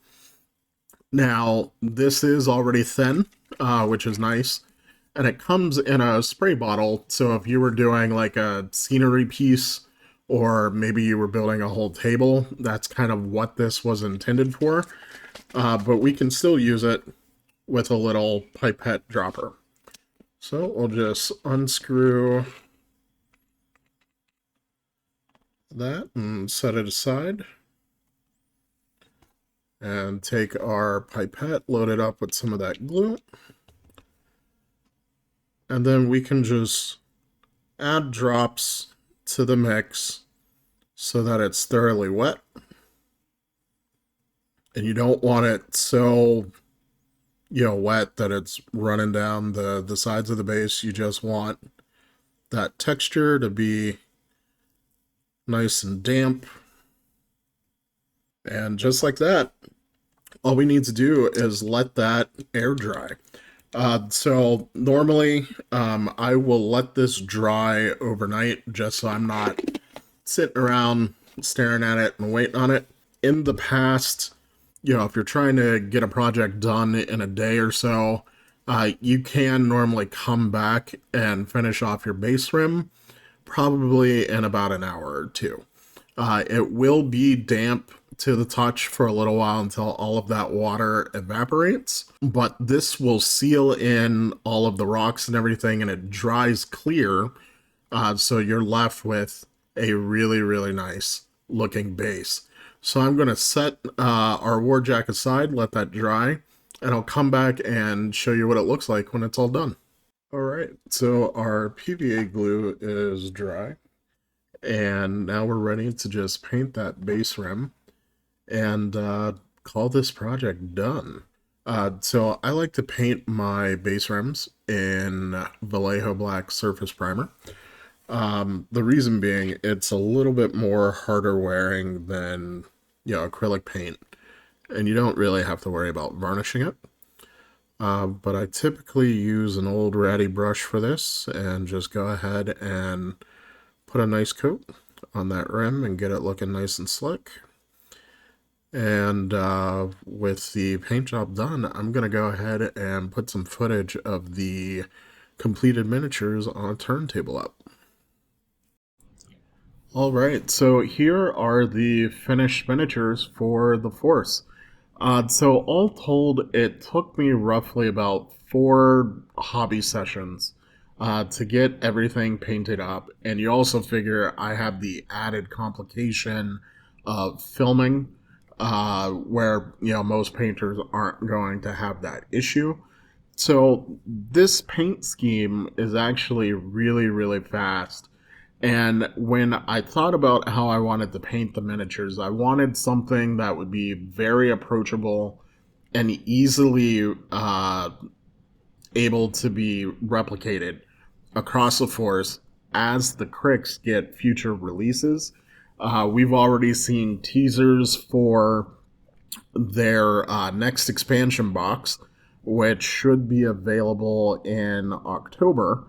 Now, this is already thin, which is nice, and it comes in a spray bottle, so if you were doing like a scenery piece, or maybe you were building a whole table, that's kind of what this was intended for, but we can still use it with a little pipette dropper. So we'll just unscrew that and set it aside. And take our pipette, load it up with some of that glue. And then we can just add drops to the mix so that it's thoroughly wet. And you don't want it so, wet that it's running down the sides of the base. You just want that texture to be nice and damp. And just like that, all we need to do is let that air dry. So normally, I will let this dry overnight just so I'm not sitting around staring at it and waiting on it. In the past, if you're trying to get a project done in a day or so, you can normally come back and finish off your base rim probably in about an hour or two. It will be damp to the touch for a little while until all of that water evaporates, but this will seal in all of the rocks and everything, and it dries clear, so you're left with a really, really nice looking base. So I'm going to set our Warjack aside, let that dry, and I'll come back and show you what it looks like when it's all done. Alright, so our PVA glue is dry, and now we're ready to just paint that base rim and call this project done. So I like to paint my base rims in Vallejo Black Surface Primer. The reason being, it's a little bit more harder wearing than acrylic paint, and you don't really have to worry about varnishing it. But I typically use an old ratty brush for this, and just go ahead and put a nice coat on that rim and get it looking nice and slick. And with the paint job done, I'm going to go ahead and put some footage of the completed miniatures on a turntable up. Alright, so here are the finished miniatures for the Force. So all told, it took me roughly about 4 hobby sessions to get everything painted up. And you also figure I have the added complication of filming, where most painters aren't going to have that issue. So this paint scheme is actually really, really fast. And when I thought about how I wanted to paint the miniatures, I wanted something that would be very approachable and easily able to be replicated across the Force as the Cryx get future releases. We've already seen teasers for their next expansion box, which should be available in October.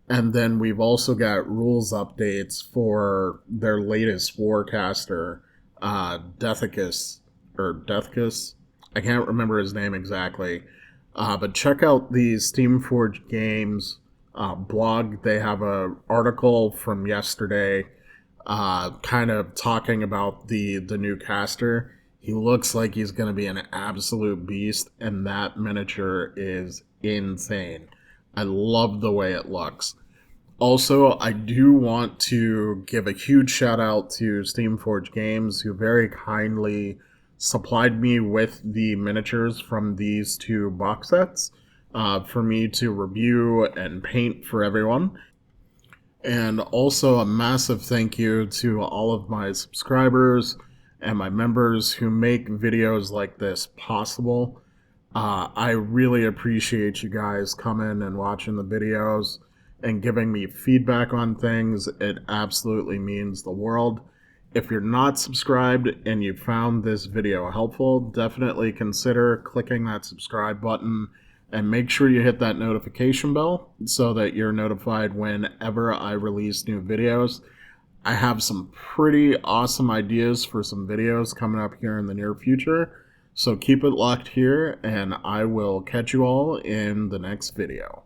And then we've also got rules updates for their latest Warcaster, Deathicus. I can't remember his name exactly. But check out the Steamforged Games blog. They have an article from yesterday kind of talking about the new caster. He looks like he's going to be an absolute beast, and that miniature is insane. I love the way it looks. Also, I do want to give a huge shout out to Steamforged Games, who very kindly supplied me with the miniatures from these 2 box sets for me to review and paint for everyone. And also a massive thank you to all of my subscribers and my members who make videos like this possible. I really appreciate you guys coming and watching the videos and giving me feedback on things. It absolutely means the world. If you're not subscribed and you found this video helpful, definitely consider clicking that subscribe button and make sure you hit that notification bell so that you're notified whenever I release new videos. I have some pretty awesome ideas for some videos coming up here in the near future, so keep it locked here, and I will catch you all in the next video.